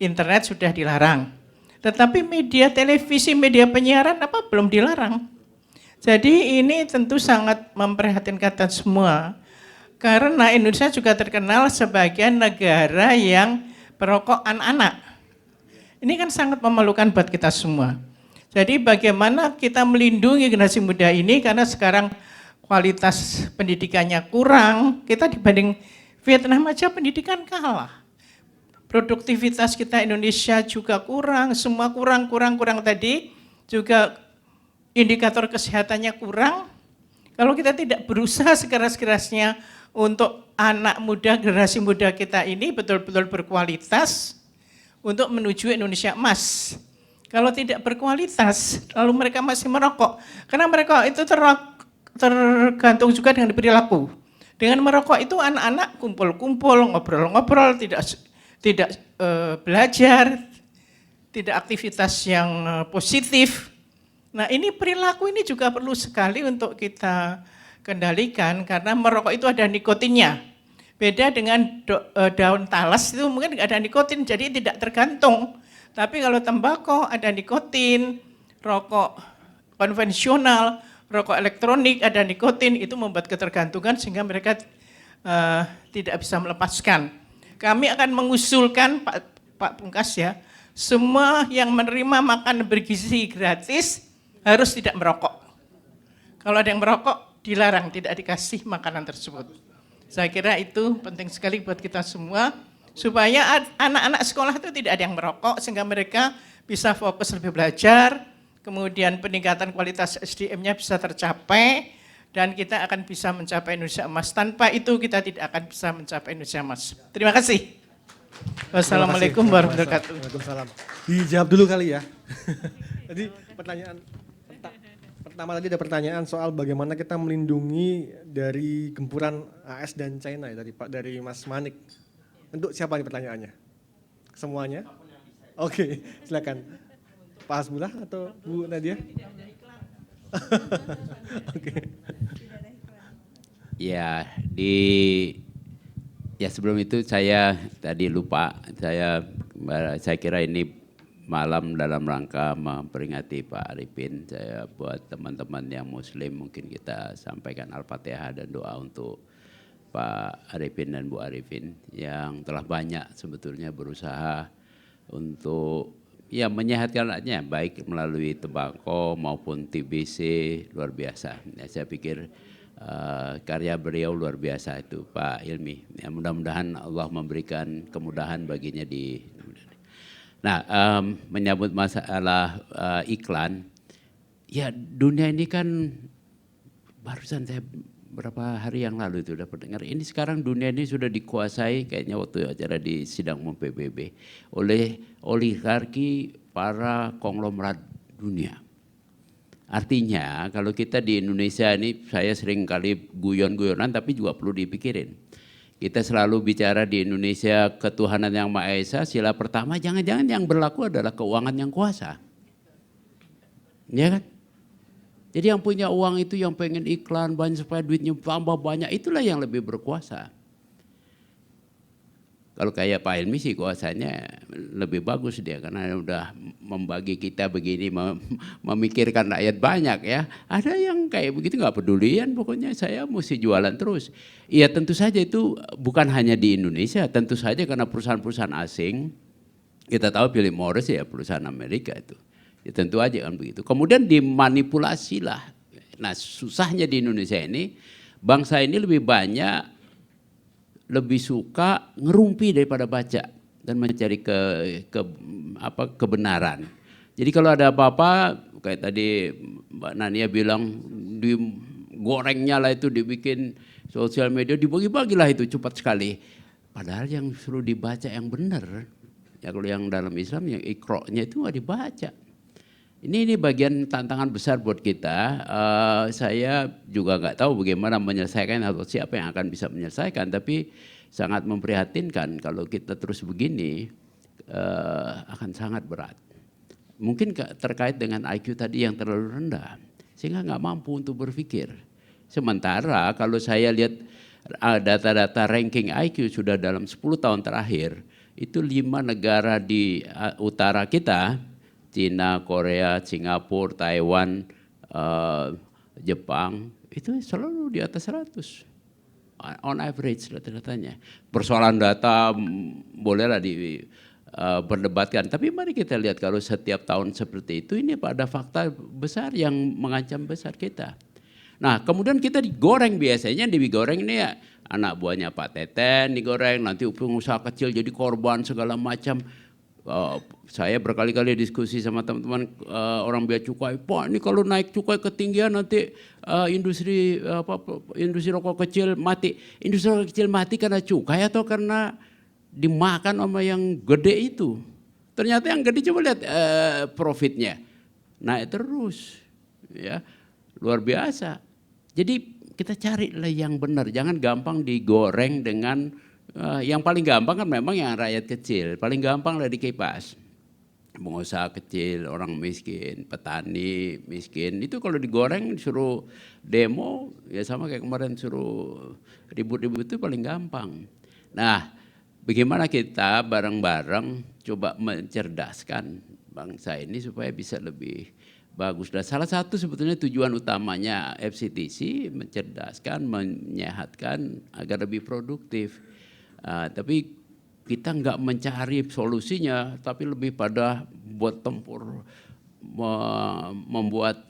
internet sudah dilarang. Tetapi media televisi, media penyiaran belum dilarang. Jadi ini tentu sangat memprihatinkan semua. Karena Indonesia juga terkenal sebagai negara yang perokok anak-anak. Ini kan sangat memalukan buat kita semua. Jadi bagaimana kita melindungi generasi muda ini, karena sekarang kualitas pendidikannya kurang, kita dibanding Vietnam aja pendidikan kalah. Produktivitas kita Indonesia juga kurang, semua kurang tadi, juga indikator kesehatannya kurang. Kalau kita tidak berusaha sekeras-kerasnya untuk anak muda, generasi muda kita ini betul-betul berkualitas untuk menuju Indonesia emas. Kalau tidak berkualitas, lalu mereka masih merokok. Karena mereka itu tergantung juga dengan perilaku. Dengan merokok itu anak-anak kumpul-kumpul, ngobrol-ngobrol, tidak belajar, tidak aktivitas yang positif. Nah ini perilaku ini juga perlu sekali untuk kita kendalikan, karena merokok itu ada nikotinnya. Beda dengan daun talas itu mungkin tidak ada nikotin, jadi tidak tergantung. Tapi kalau tembakau ada nikotin, rokok konvensional, rokok elektronik ada nikotin, itu membuat ketergantungan sehingga mereka tidak bisa melepaskan. Kami akan mengusulkan Pak Pungkas ya, semua yang menerima makan bergizi gratis harus tidak merokok. Kalau ada yang merokok dilarang, tidak dikasih makanan tersebut. Saya kira itu penting sekali buat kita semua, supaya anak-anak sekolah itu tidak ada yang merokok, sehingga mereka bisa fokus lebih belajar, kemudian peningkatan kualitas SDM-nya bisa tercapai, dan kita akan bisa mencapai Indonesia emas. Tanpa itu kita tidak akan bisa mencapai Indonesia emas. Terima kasih. Wassalamualaikum warahmatullahi wabarakatuh.
Waalaikumsalam. Dijawab dulu kali ya. Jadi pertama tadi ada pertanyaan soal bagaimana kita melindungi dari gempuran AS dan China ya, dari Mas Manik. Untuk siapa nih pertanyaannya? Semuanya? Oke, silakan. Pak Hasbullah atau Bu Nadia? Oke.
Ya, sebelum itu saya tadi lupa, saya kira ini malam dalam rangka memperingati Pak Arifin. Saya buat teman-teman yang Muslim mungkin kita sampaikan Al-Fatihah dan doa untuk Pak Arifin dan Bu Arifin yang telah banyak sebetulnya berusaha untuk ya menyehatkan anaknya, baik melalui tembakau maupun TBC, luar biasa. Ya, saya pikir karya beliau luar biasa itu Pak Ilmi. Ya, mudah-mudahan Allah memberikan kemudahan baginya di. Nah, menyambut masalah iklan, ya dunia ini kan barusan saya berapa hari yang lalu itu dapat dengar, ini sekarang dunia ini sudah dikuasai kayaknya waktu acara di sidang umum PBB oleh oligarki para konglomerat dunia. Artinya kalau kita di Indonesia ini, saya sering kali guyon-guyonan tapi juga perlu dipikirin. Kita selalu bicara di Indonesia ketuhanan yang Maha Esa, sila pertama jangan-jangan yang berlaku adalah keuangan yang kuasa. Ya kan? Jadi yang punya uang itu yang pengen iklan banyak supaya duitnya tambah banyak, itulah yang lebih berkuasa. Kalau kayak Pak Helmi sih kuasanya lebih bagus dia karena udah membagi kita begini, memikirkan rakyat banyak ya. Ada yang kayak begitu nggak pedulian, pokoknya saya mesti jualan terus. Iya tentu saja itu bukan hanya di Indonesia, tentu saja karena perusahaan-perusahaan asing, kita tahu Philip Morris ya perusahaan Amerika itu. Ya tentu aja kan begitu. Kemudian dimanipulasi lah. Nah susahnya di Indonesia ini, bangsa ini lebih suka ngerumpi daripada baca dan mencari kebenaran. Jadi kalau ada apa-apa, kayak tadi Mbak Nania bilang, digorengnya lah itu, dibikin sosial media, dibagi-bagilah itu cepat sekali. Padahal yang suruh dibaca yang benar, ya kalau yang dalam Islam yang iqra'-nya itu nggak dibaca. Ini bagian tantangan besar buat kita. Saya juga nggak tahu bagaimana menyelesaikan atau siapa yang akan bisa menyelesaikan. Tapi sangat memprihatinkan kalau kita terus begini akan sangat berat. Mungkin terkait dengan IQ tadi yang terlalu rendah, sehingga nggak mampu untuk berpikir. Sementara kalau saya lihat data-data ranking IQ sudah dalam 10 tahun terakhir, itu 5 negara di utara kita, Cina, Korea, Singapura, Taiwan, Jepang, itu selalu di atas 100. On average data-datanya. Persoalan data bolehlah diperdebatkan, tapi mari kita lihat kalau setiap tahun seperti itu, ini ada fakta besar yang mengancam besar kita. Nah kemudian kita digoreng, biasanya digoreng ini ya anak buahnya Pak Teten digoreng, nanti pengusaha kecil jadi korban segala macam. Saya berkali-kali diskusi sama teman-teman orang bea cukai, Pak ini kalau naik cukai ketinggian nanti industri rokok kecil mati. Industri rokok kecil mati karena cukai atau karena dimakan sama yang gede itu? Ternyata yang gede, coba lihat profitnya naik terus, ya luar biasa. Jadi kita carilah yang benar, jangan gampang digoreng dengan yang paling gampang kan memang yang rakyat kecil, paling gampang lah dikipas. Pengusaha kecil, orang miskin, petani miskin, itu kalau digoreng disuruh demo, ya sama kayak kemarin suruh ribut-ribut itu paling gampang. Nah, bagaimana kita bareng-bareng coba mencerdaskan bangsa ini supaya bisa lebih bagus. Dan salah satu sebetulnya tujuan utamanya FCTC mencerdaskan, menyehatkan agar lebih produktif. Tapi kita nggak mencari solusinya, tapi lebih pada buat tempur, membuat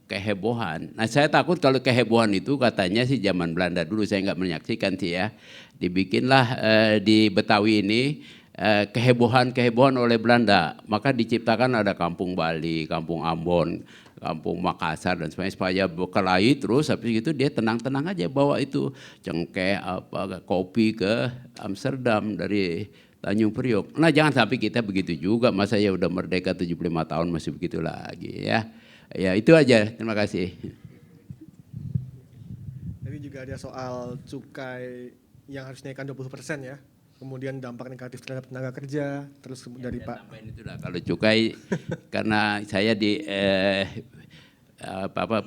kehebohan. Nah saya takut kalau kehebohan itu katanya sih zaman Belanda dulu, saya nggak menyaksikan sih ya, dibikinlah di Betawi ini kehebohan-kehebohan oleh Belanda, maka diciptakan ada kampung Bali, kampung Ambon, kampung Makassar dan sebagainya supaya berkelahi terus, habis itu dia tenang-tenang aja bawa itu cengkeh kopi ke Amsterdam dari Tanjung Priok. Nah jangan sampai kita begitu juga, masa ya udah merdeka 75 tahun masih begitu lagi ya. Ya itu aja, terima kasih.
Tadi juga ada soal cukai yang harus naikkan 20% ya. Kemudian dampak negatif terhadap tenaga kerja, terus dari Pak.
Itu lah kalau cukai, karena saya di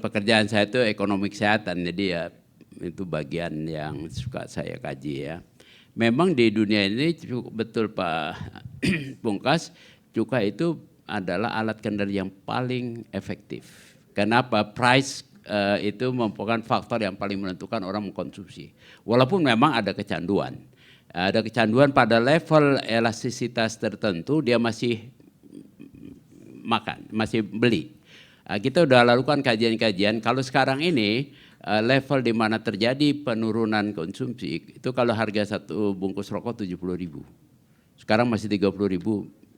pekerjaan saya itu ekonomi kesehatan, jadi ya itu bagian yang suka saya kaji ya. Memang di dunia ini betul Pak Pungkas, cukai itu adalah alat kendali yang paling efektif. Kenapa? Price itu merupakan faktor yang paling menentukan orang mengkonsumsi. Walaupun memang ada kecanduan. Ada kecanduan pada level elastisitas tertentu, dia masih makan, masih beli. Kita udah lakukan kajian-kajian, kalau sekarang ini level di mana terjadi penurunan konsumsi, itu kalau harga satu bungkus rokok 70.000. Sekarang masih 30.000,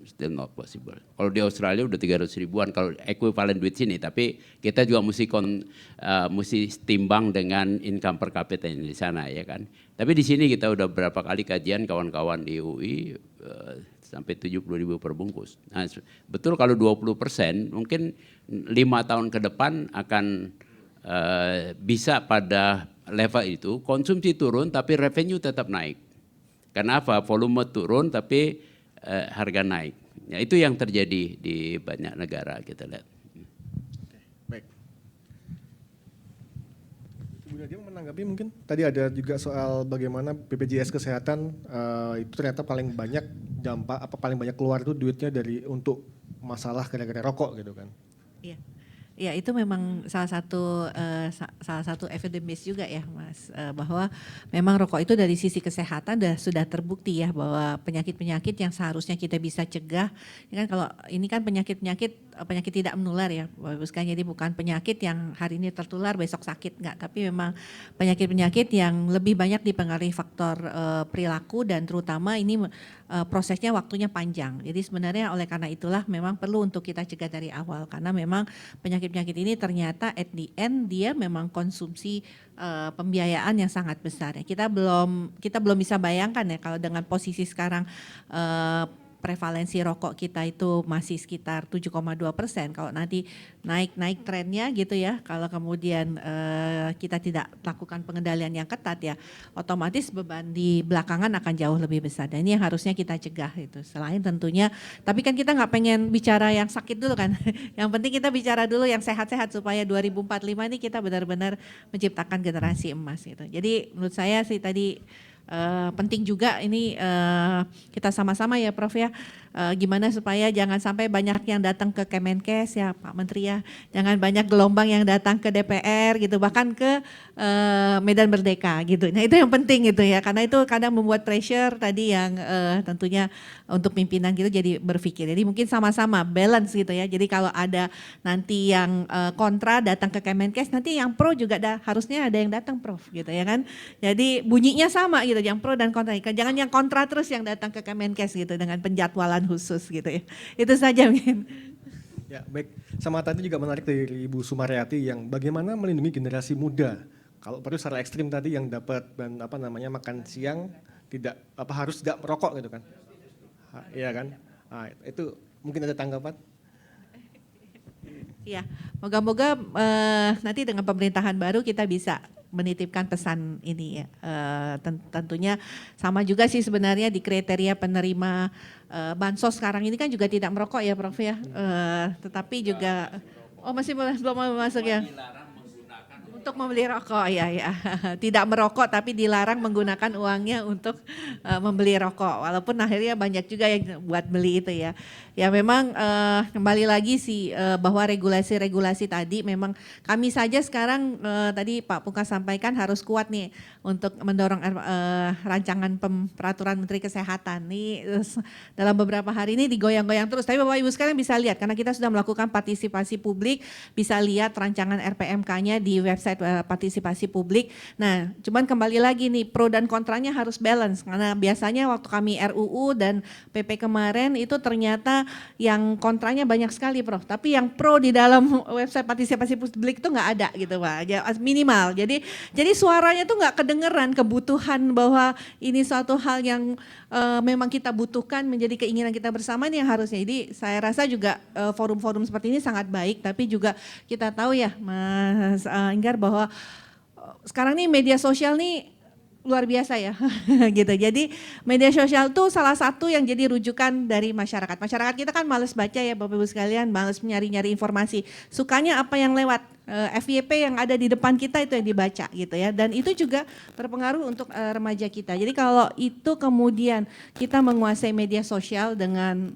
still not possible. Kalau di Australia udah 300 ribuan, kalau equivalent duit sini, tapi kita juga mesti timbang dengan income per capita di sana ya kan. Tapi di sini kita udah berapa kali kajian kawan-kawan di UI, sampai 70.000 per bungkus. Nah, betul kalau 20%, mungkin 5 tahun ke depan akan bisa pada level itu, konsumsi turun tapi revenue tetap naik. Kenapa? Volume turun tapi harga naik. Ya, itu yang terjadi di banyak negara kita lihat.
Baik. Ibu Nadia menanggapi mungkin tadi ada juga soal bagaimana BPJS Kesehatan itu ternyata paling banyak paling banyak keluar itu duitnya untuk masalah gara-gara rokok gitu kan.
Iya. Ya itu memang salah satu evidemis juga ya Mas, bahwa memang rokok itu dari sisi kesehatan sudah terbukti ya bahwa penyakit-penyakit yang seharusnya kita bisa cegah, ini kan penyakit tidak menular ya Bapak Ibu sekalian, jadi bukan penyakit yang hari ini tertular besok sakit, enggak, tapi memang penyakit-penyakit yang lebih banyak dipengaruhi faktor perilaku dan terutama ini prosesnya waktunya panjang. Jadi sebenarnya oleh karena itulah memang perlu untuk kita cegah dari awal karena memang penyakit-penyakit ini ternyata at the end dia memang konsumsi pembiayaan yang sangat besar ya. Kita belum bisa bayangkan ya kalau dengan posisi sekarang prevalensi rokok kita itu masih sekitar 7,2%. Kalau nanti naik trennya gitu ya, kalau kemudian kita tidak lakukan pengendalian yang ketat ya, otomatis beban di belakangan akan jauh lebih besar. Dan ini yang harusnya kita cegah itu. Selain tentunya, tapi kan kita nggak pengen bicara yang sakit dulu kan. Yang penting kita bicara dulu yang sehat-sehat supaya 2045 ini kita benar-benar menciptakan generasi emas gitu. Jadi menurut saya sih tadi penting juga ini kita sama-sama ya Prof ya, gimana supaya jangan sampai banyak yang datang ke Kemenkes ya Pak Menteri ya, jangan banyak gelombang yang datang ke DPR gitu, bahkan ke Medan Merdeka gitu. Nah itu yang penting gitu ya, karena itu kadang membuat pressure tadi yang tentunya untuk pimpinan gitu jadi berpikir. Jadi mungkin sama-sama balance gitu ya, jadi kalau ada nanti yang kontra datang ke Kemenkes, nanti yang pro juga harusnya ada yang datang Prof gitu ya kan. Jadi bunyinya sama gitu, yang pro dan kontra, jangan yang kontra terus yang datang ke Kemenkes gitu dengan penjadwalan khusus gitu ya. Itu saja mungkin.
Ya baik, sama tadi juga menarik dari Ibu Sumaryati yang bagaimana melindungi generasi muda. Kalau perlu secara ekstrim tadi yang dapat makan siang harus tidak merokok gitu kan. Iya kan? Nah, itu mungkin ada tanggapan?
Iya, moga-moga nanti dengan pemerintahan baru kita bisa menitipkan pesan ini ya. Tentunya sama juga sih sebenarnya di kriteria penerima bansos sekarang ini kan juga tidak merokok ya Prof ya. Tetapi juga masih belum masuk ya. Untuk membeli rokok ya, tidak merokok tapi dilarang menggunakan uangnya untuk membeli rokok, walaupun akhirnya banyak juga yang buat beli itu ya. Ya memang kembali lagi sih bahwa regulasi-regulasi tadi memang kami saja sekarang tadi Pak Pungkas sampaikan harus kuat nih untuk mendorong rancangan peraturan Menteri Kesehatan nih dalam beberapa hari ini digoyang-goyang terus. Tapi Bapak Ibu sekalian bisa lihat karena kita sudah melakukan partisipasi publik, bisa lihat rancangan RPMK-nya di website partisipasi publik. Nah, cuman kembali lagi nih pro dan kontranya harus balance karena biasanya waktu kami RUU dan PP kemarin itu ternyata yang kontranya banyak sekali Prof. Tapi yang pro di dalam website partisipasi publik itu nggak ada gitu Pak, minimal. Jadi suaranya tuh nggak kedengeran kebutuhan bahwa ini suatu hal yang memang kita butuhkan menjadi keinginan kita bersama ini yang harusnya. Jadi saya rasa juga forum-forum seperti ini sangat baik, tapi juga kita tahu ya Mas Enggar bahwa sekarang nih media sosial nih luar biasa ya gitu. Jadi media sosial tuh salah satu yang jadi rujukan dari masyarakat. Masyarakat kita kan males baca ya Bapak Ibu sekalian, males nyari-nyari informasi. Sukanya apa yang lewat FYP yang ada di depan kita itu yang dibaca gitu ya. Dan itu juga berpengaruh untuk remaja kita. Jadi kalau itu kemudian kita menguasai media sosial dengan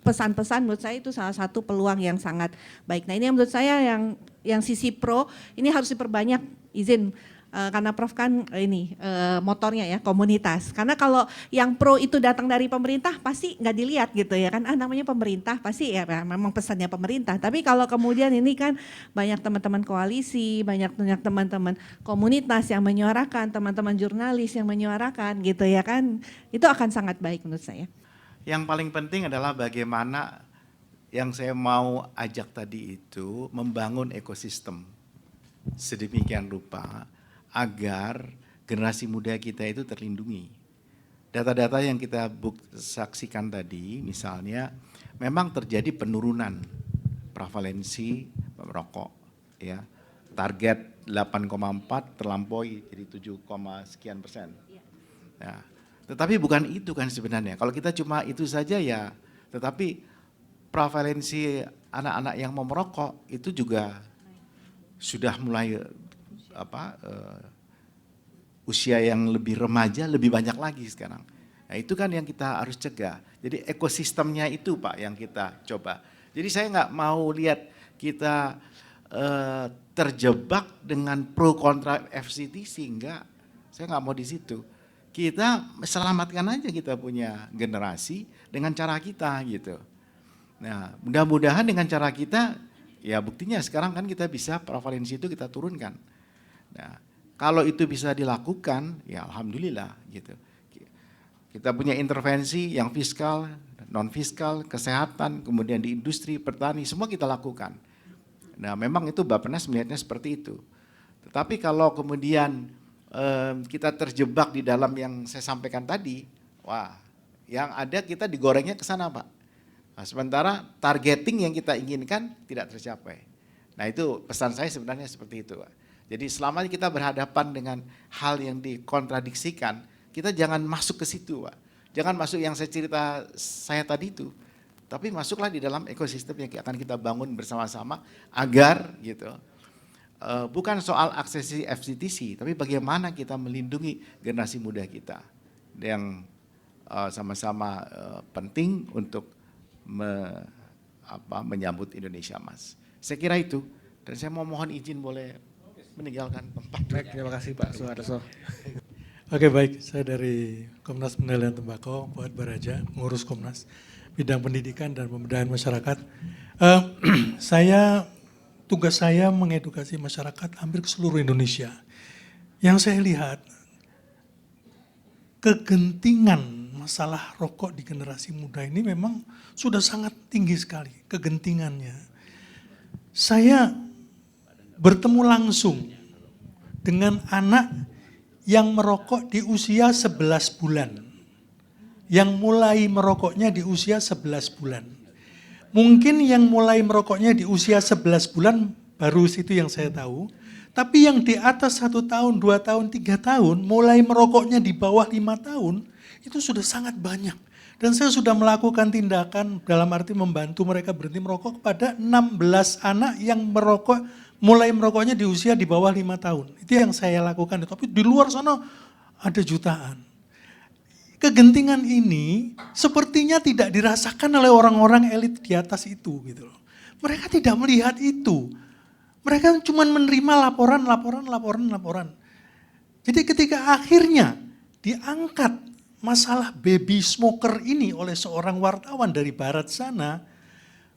pesan-pesan, menurut saya itu salah satu peluang yang sangat baik. Nah ini yang menurut saya yang sisi pro ini harus diperbanyak izin karena Prof kan ini motornya ya komunitas. Karena kalau yang pro itu datang dari pemerintah pasti nggak dilihat gitu ya kan, namanya pemerintah pasti ya memang pesannya pemerintah. Tapi kalau kemudian ini kan banyak teman-teman koalisi, banyak teman-teman komunitas yang menyuarakan, teman-teman jurnalis yang menyuarakan gitu ya kan, itu akan sangat baik menurut saya.
Yang paling penting adalah bagaimana yang saya mau ajak tadi itu membangun ekosistem sedemikian rupa agar generasi muda kita itu terlindungi. data-data yang kita saksikan tadi, misalnya memang terjadi penurunan prevalensi merokok, ya. Target 8,4 terlampaui jadi 7, sekian persen. Ya. Tetapi bukan itu kan sebenarnya. Kalau kita cuma itu saja ya, tetapi prevalensi anak-anak yang mau merokok itu juga sudah mulai usia yang lebih remaja lebih banyak lagi sekarang. Nah, itu kan yang kita harus cegah. Jadi ekosistemnya itu Pak yang kita coba. Jadi saya nggak mau lihat kita terjebak dengan pro kontra FCTC, enggak. Saya nggak mau di situ. Kita selamatkan aja kita punya generasi dengan cara kita gitu. Nah, mudah-mudahan dengan cara kita, ya buktinya sekarang kan kita bisa prevalensi itu kita turunkan. Nah, kalau itu bisa dilakukan, ya alhamdulillah gitu. Kita punya intervensi yang fiskal, non fiskal, kesehatan, kemudian di industri, petani, semua kita lakukan. Nah, memang itu Bappenas melihatnya seperti itu. Tetapi kalau kemudian kita terjebak di dalam yang saya sampaikan tadi, wah, yang ada kita digorengnya ke sana Pak. Nah, sementara targeting yang kita inginkan tidak tercapai. Nah, itu pesan saya sebenarnya seperti itu Pak. Jadi selama kita berhadapan dengan hal yang dikontradiksikan, kita jangan masuk ke situ Pak. Jangan masuk yang saya cerita saya tadi itu. Tapi masuklah di dalam ekosistem yang akan kita bangun bersama-sama agar gitu. Bukan soal aksesi FCTC, tapi bagaimana kita melindungi generasi muda kita yang sama-sama penting untuk menyambut Indonesia Emas. Saya kira itu, dan saya mau mohon izin boleh meninggalkan tempat.
Baik, terima kasih Pak Suharso. Oke baik, saya dari Komnas Pengendalian Tembakau, Fuad Baraja, pengurus Komnas, bidang pendidikan dan pemberdayaan masyarakat. Tugas saya mengedukasi masyarakat hampir ke seluruh Indonesia. Yang saya lihat, kegentingan masalah rokok di generasi muda ini memang sudah sangat tinggi sekali, kegentingannya. Saya bertemu langsung dengan anak yang merokok di usia 11 bulan. Yang mulai merokoknya di usia 11 bulan. Mungkin yang mulai merokoknya di usia 11 bulan baru situ yang saya tahu. Tapi yang di atas 1 tahun, 2 tahun, 3 tahun, mulai merokoknya di bawah 5 tahun, itu sudah sangat banyak. Dan saya sudah melakukan tindakan dalam arti membantu mereka berhenti merokok kepada 16 anak yang mulai merokoknya di usia di bawah 5 tahun. Itu yang saya lakukan. Tapi di luar sana ada jutaan. Kegentingan ini sepertinya tidak dirasakan oleh orang-orang elit di atas itu gitu loh. Mereka tidak melihat itu. Mereka cuma menerima laporan. Jadi ketika akhirnya diangkat masalah baby smoker ini oleh seorang wartawan dari barat sana,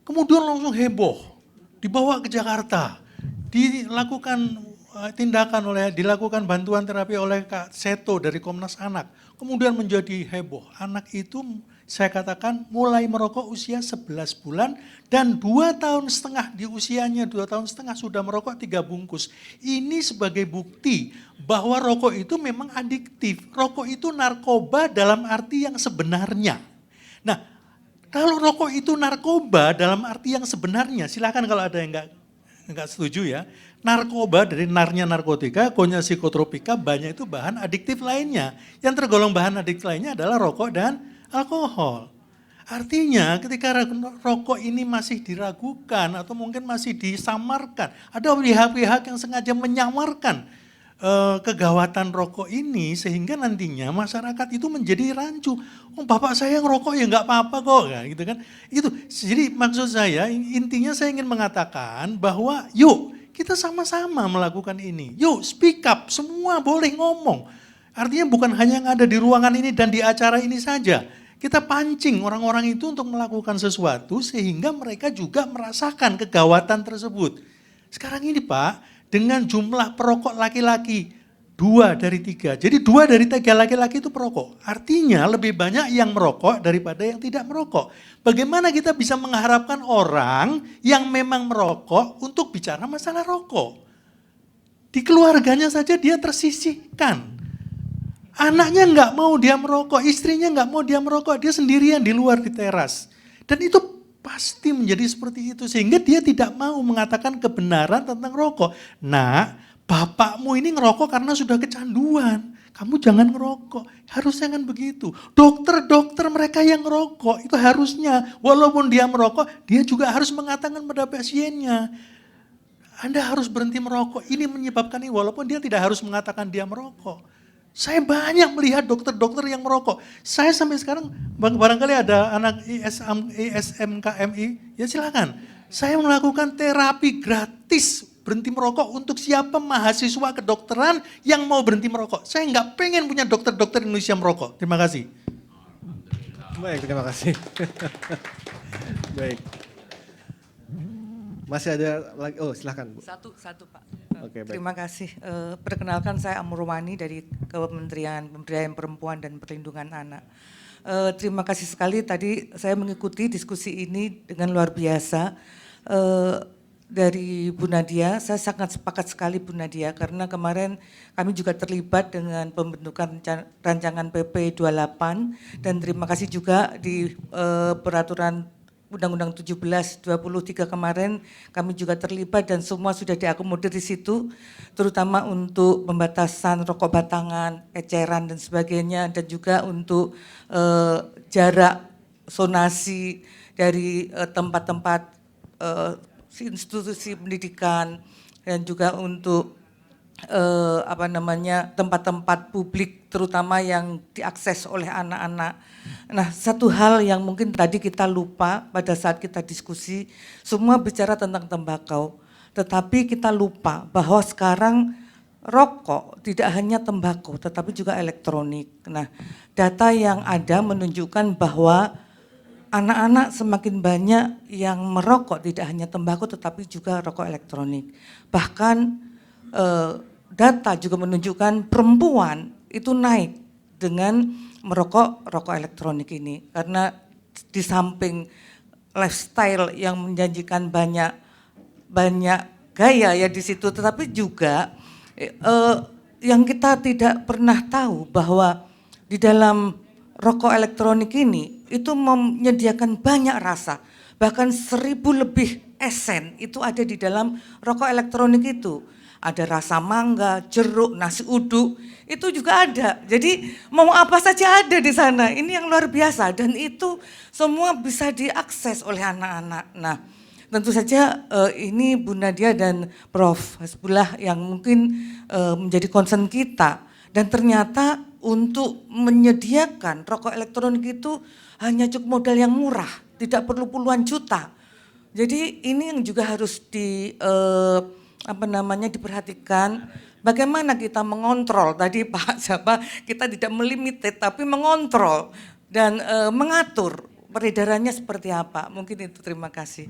kemudian langsung heboh, dibawa ke Jakarta, dilakukan dilakukan bantuan terapi oleh Kak Seto dari Komnas Anak. Kemudian menjadi heboh. Anak itu saya katakan mulai merokok usia 11 bulan dan 2 tahun setengah di usianya 2 tahun setengah sudah merokok 3 bungkus. Ini sebagai bukti bahwa rokok itu memang adiktif. Rokok itu narkoba dalam arti yang sebenarnya. Nah, kalau rokok itu narkoba dalam arti yang sebenarnya, silakan kalau ada yang enggak setuju ya. Narkoba dari narnya narkotika, konya psikotropika, banyak itu bahan adiktif lainnya. Yang tergolong bahan adiktif lainnya adalah rokok dan alkohol. Artinya ketika rokok ini masih diragukan atau mungkin masih disamarkan, ada pihak-pihak yang sengaja menyamarkan kegawatan rokok ini sehingga nantinya masyarakat itu menjadi rancu. Oh, bapak saya ngerokok ya nggak apa-apa kok, ya, gitu kan? Itu. Jadi maksud saya intinya saya ingin mengatakan bahwa yuk kita sama-sama melakukan ini. Yuk speak up, semua boleh ngomong. Artinya bukan hanya yang ada di ruangan ini dan di acara ini saja. Kita pancing orang-orang itu untuk melakukan sesuatu sehingga mereka juga merasakan kegawatan tersebut. Sekarang ini Pak, dengan jumlah perokok laki-laki 2 dari 3. Jadi 2 dari 3 laki-laki itu perokok. Artinya lebih banyak yang merokok daripada yang tidak merokok. Bagaimana kita bisa mengharapkan orang yang memang merokok untuk bicara masalah rokok? Di keluarganya saja dia tersisihkan. Anaknya nggak mau dia merokok, istrinya nggak mau dia merokok, dia sendirian di luar di teras. Dan itu pasti menjadi seperti itu, sehingga dia tidak mau mengatakan kebenaran tentang rokok. Nah, bapakmu ini ngerokok karena sudah kecanduan. Kamu jangan ngerokok, harusnya kan begitu. Dokter-dokter mereka yang ngerokok, itu harusnya, walaupun dia merokok, dia juga harus mengatakan pada pasiennya, Anda harus berhenti merokok, ini menyebabkan ini, walaupun dia tidak harus mengatakan dia merokok. Saya banyak melihat dokter-dokter yang merokok. Saya sampai sekarang, barangkali ada anak ISMKMI, ya silakan. Saya melakukan terapi gratis berhenti merokok untuk siapa mahasiswa kedokteran yang mau berhenti merokok. Saya nggak pengen punya dokter-dokter Indonesia merokok. Terima kasih.
Baik, terima kasih. Baik. Masih ada lagi? Oh, silahkan Bu.
Satu Pak.
Oke, baik.
Terima kasih. Perkenalkan saya Amurwani dari Kementerian Pemberdayaan Perempuan dan Perlindungan Anak. Terima kasih sekali tadi saya mengikuti diskusi ini dengan luar biasa. Dari Bu Nadia, saya sangat sepakat sekali Bu Nadia karena kemarin kami juga terlibat dengan pembentukan rancangan PP 28 dan terima kasih juga di peraturan Undang-Undang 17/23 kemarin kami juga terlibat dan semua sudah diakomodir di situ, terutama untuk pembatasan rokok batangan, eceran dan sebagainya, dan juga untuk jarak zonasi dari tempat-tempat institusi pendidikan dan juga untuk tempat-tempat publik terutama yang diakses oleh anak-anak. Nah, satu hal yang mungkin tadi kita lupa pada saat kita diskusi, semua bicara tentang tembakau, tetapi kita lupa bahwa sekarang rokok tidak hanya tembakau tetapi juga elektronik. Nah, data yang ada menunjukkan bahwa anak-anak semakin banyak yang merokok tidak hanya tembakau tetapi juga rokok elektronik. Bahkan data juga menunjukkan perempuan itu naik dengan merokok rokok elektronik ini. Karena di samping lifestyle yang menjanjikan banyak gaya ya di situ, tetapi juga yang kita tidak pernah tahu bahwa di dalam rokok elektronik ini itu menyediakan banyak rasa, bahkan 1000 lebih esen itu ada di dalam rokok elektronik itu. Ada rasa mangga, jeruk, nasi uduk, itu juga ada. Jadi mau apa saja ada di sana, ini yang luar biasa dan itu semua bisa diakses oleh anak-anak. Nah, tentu saja ini Bu Nadia dan Prof. Hasbullah yang mungkin menjadi concern kita. Dan ternyata untuk menyediakan rokok elektronik itu hanya cukup modal yang murah, tidak perlu puluhan juta. Jadi ini yang juga harus diperhatikan. Bagaimana kita mengontrol, tadi Pak siapa, kita tidak melimited tapi mengontrol dan mengatur peredarannya seperti apa. Mungkin itu, terima kasih.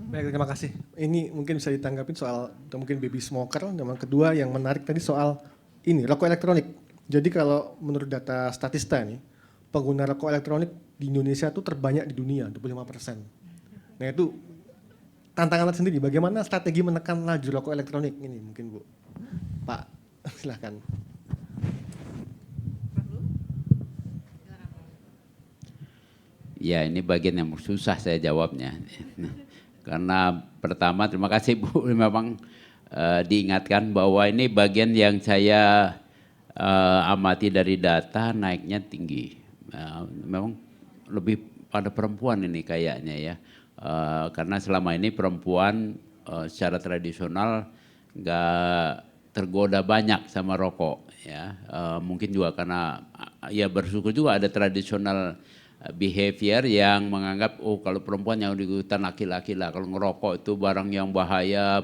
Baik, terima kasih. Ini mungkin bisa ditanggapin soal mungkin baby smoker. Yang kedua yang menarik tadi soal ini, rokok elektronik. Jadi kalau menurut data Statista nih, pengguna rokok elektronik di Indonesia itu terbanyak di dunia, 25%. Nah itu tantangan sendiri, bagaimana strategi menekan laju rokok elektronik ini mungkin Bu. Pak, silahkan.
Ya ini bagian yang susah saya jawabnya. Karena pertama terima kasih Bu, memang diingatkan bahwa ini bagian yang saya amati dari data naiknya tinggi. Memang lebih pada perempuan ini kayaknya ya. Karena selama ini perempuan secara tradisional nggak tergoda banyak sama rokok ya. Mungkin juga karena ya bersyukur juga ada tradisional behavior yang menganggap oh kalau perempuan yang diikutan laki-laki lah, kalau ngerokok itu barang yang bahaya,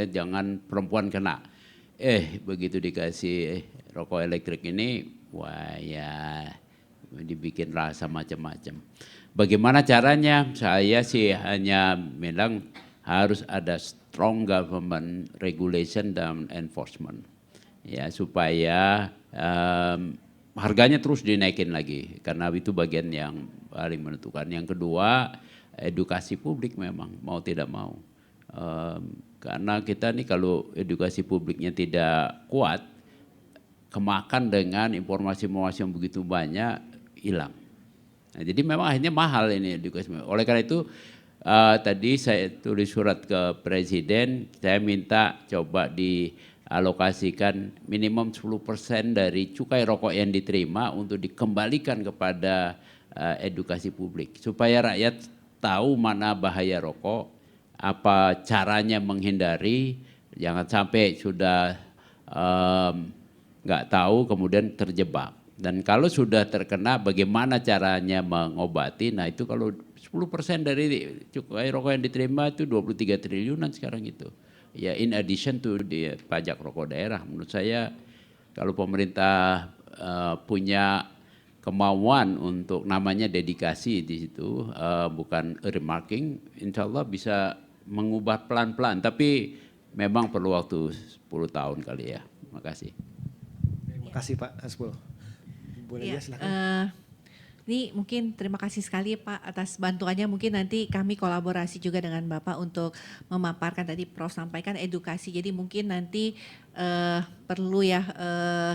jangan perempuan kena. Begitu dikasih rokok elektrik ini, wah ya dibikin rasa macam-macam. Bagaimana caranya? Saya sih hanya bilang harus ada strong government regulation dan enforcement ya supaya harganya terus dinaikin lagi karena itu bagian yang paling menentukan. Yang kedua edukasi publik memang mau tidak mau karena kita nih kalau edukasi publiknya tidak kuat kemakan dengan informasi-informasi yang begitu banyak, hilang. Nah, jadi memang akhirnya mahal ini edukasi. Oleh karena itu tadi saya tulis surat ke Presiden, saya minta coba dialokasikan minimum 10% dari cukai rokok yang diterima untuk dikembalikan kepada edukasi publik. Supaya rakyat tahu mana bahaya rokok, apa caranya menghindari, jangan sampai sudah nggak tahu kemudian terjebak. Dan kalau sudah terkena bagaimana caranya mengobati, nah itu kalau 10% dari cukai rokok yang diterima itu 23 triliunan sekarang itu. Ya in addition to di pajak rokok daerah, menurut saya kalau pemerintah punya kemauan untuk namanya dedikasi di situ, bukan earmarking, insya Allah bisa mengubah pelan-pelan. Tapi memang perlu waktu 10 tahun kali ya. Terima kasih.
Terima kasih Pak Hasbul. Boleh ya, silakan.
Ini mungkin terima kasih sekali Pak atas bantuannya. Mungkin nanti kami kolaborasi juga dengan Bapak untuk memaparkan tadi Prof sampaikan edukasi. Jadi mungkin nanti perlu ya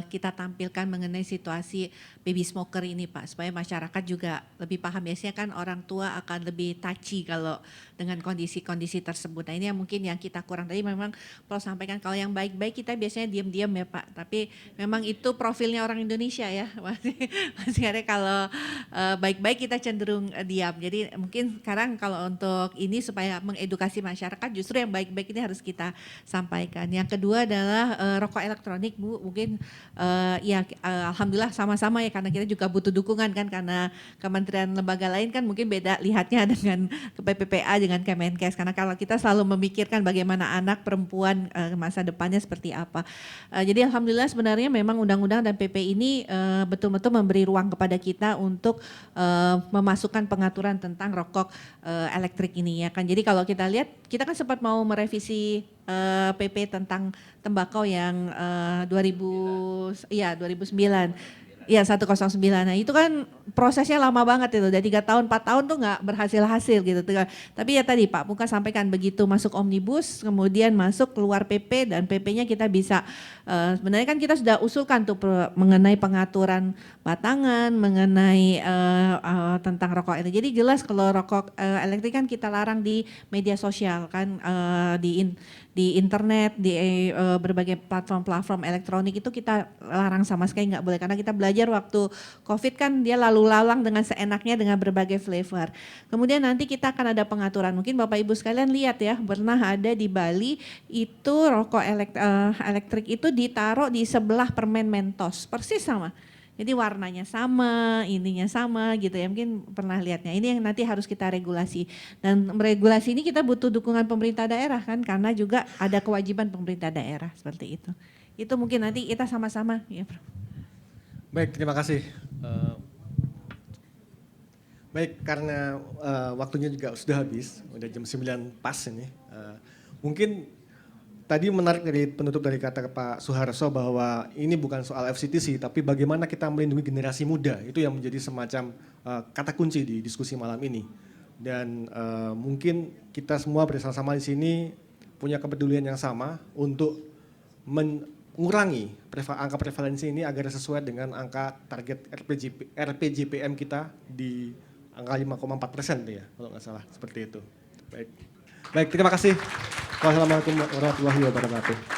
kita tampilkan mengenai situasi baby smoker ini Pak, supaya masyarakat juga lebih paham. Biasanya kan orang tua akan lebih touchy kalau dengan kondisi-kondisi tersebut. Nah ini yang mungkin yang kita kurang. Tadi memang Prof sampaikan kalau yang baik-baik kita biasanya diam-diam ya Pak, tapi memang itu profilnya orang Indonesia ya. Masih ada kalau baik-baik kita cenderung diam. Jadi mungkin sekarang kalau untuk ini supaya mengedukasi masyarakat justru yang baik-baik ini harus kita sampaikan. Yang kedua adalah rokok elektronik Bu, mungkin alhamdulillah sama-sama ya, karena kita juga butuh dukungan kan, karena kementerian lembaga lain kan mungkin beda lihatnya dengan PPPA dengan Kemenkes, karena kalau kita selalu memikirkan bagaimana anak perempuan masa depannya seperti apa. Jadi alhamdulillah sebenarnya memang undang-undang dan PP ini betul-betul memberi ruang kepada kita untuk memasukkan pengaturan tentang rokok elektrik ini ya kan. Jadi kalau kita lihat, kita kan sempat mau merevisi PP tentang tembakau yang 2009. Iya 109. Nah itu kan prosesnya lama banget itu, udah 3 tahun 4 tahun tuh nggak berhasil-hasil gitu. Tapi ya tadi Pak Muka sampaikan begitu masuk omnibus, kemudian masuk keluar PP dan PP-nya kita bisa sebenarnya kan kita sudah usulkan tuh mengenai pengaturan batangan, mengenai tentang rokok elektrik. Jadi jelas kalau rokok elektrik kan kita larang di media sosial kan, di internet, di berbagai platform elektronik itu kita larang sama sekali, nggak boleh, karena kita belajar waktu COVID kan dia lalu lalang dengan seenaknya dengan berbagai flavor. Kemudian nanti kita akan ada pengaturan, mungkin Bapak Ibu sekalian lihat ya, pernah ada di Bali itu rokok elektrik itu ditaruh di sebelah permen Mentos, persis sama. Jadi warnanya sama, ininya sama gitu ya, mungkin pernah lihatnya. Ini yang nanti harus kita regulasi. Dan regulasi ini kita butuh dukungan pemerintah daerah kan, karena juga ada kewajiban pemerintah daerah seperti itu. Itu mungkin nanti kita sama-sama ya Prof.
Baik, terima kasih. Baik, karena waktunya juga sudah habis, udah jam 9 pas ini. Mungkin tadi menarik dari penutup dari kata Pak Suharso bahwa ini bukan soal FCTC, tapi bagaimana kita melindungi generasi muda, itu yang menjadi semacam kata kunci di diskusi malam ini. Dan mungkin kita semua bersama-sama di sini punya kepedulian yang sama untuk mengurangi angka prevalensi ini agar sesuai dengan angka target RPJPM kita di angka 5,4% ya, kalau nggak salah seperti itu. Baik, terima kasih. Wassalamualaikum warahmatullahi wabarakatuh.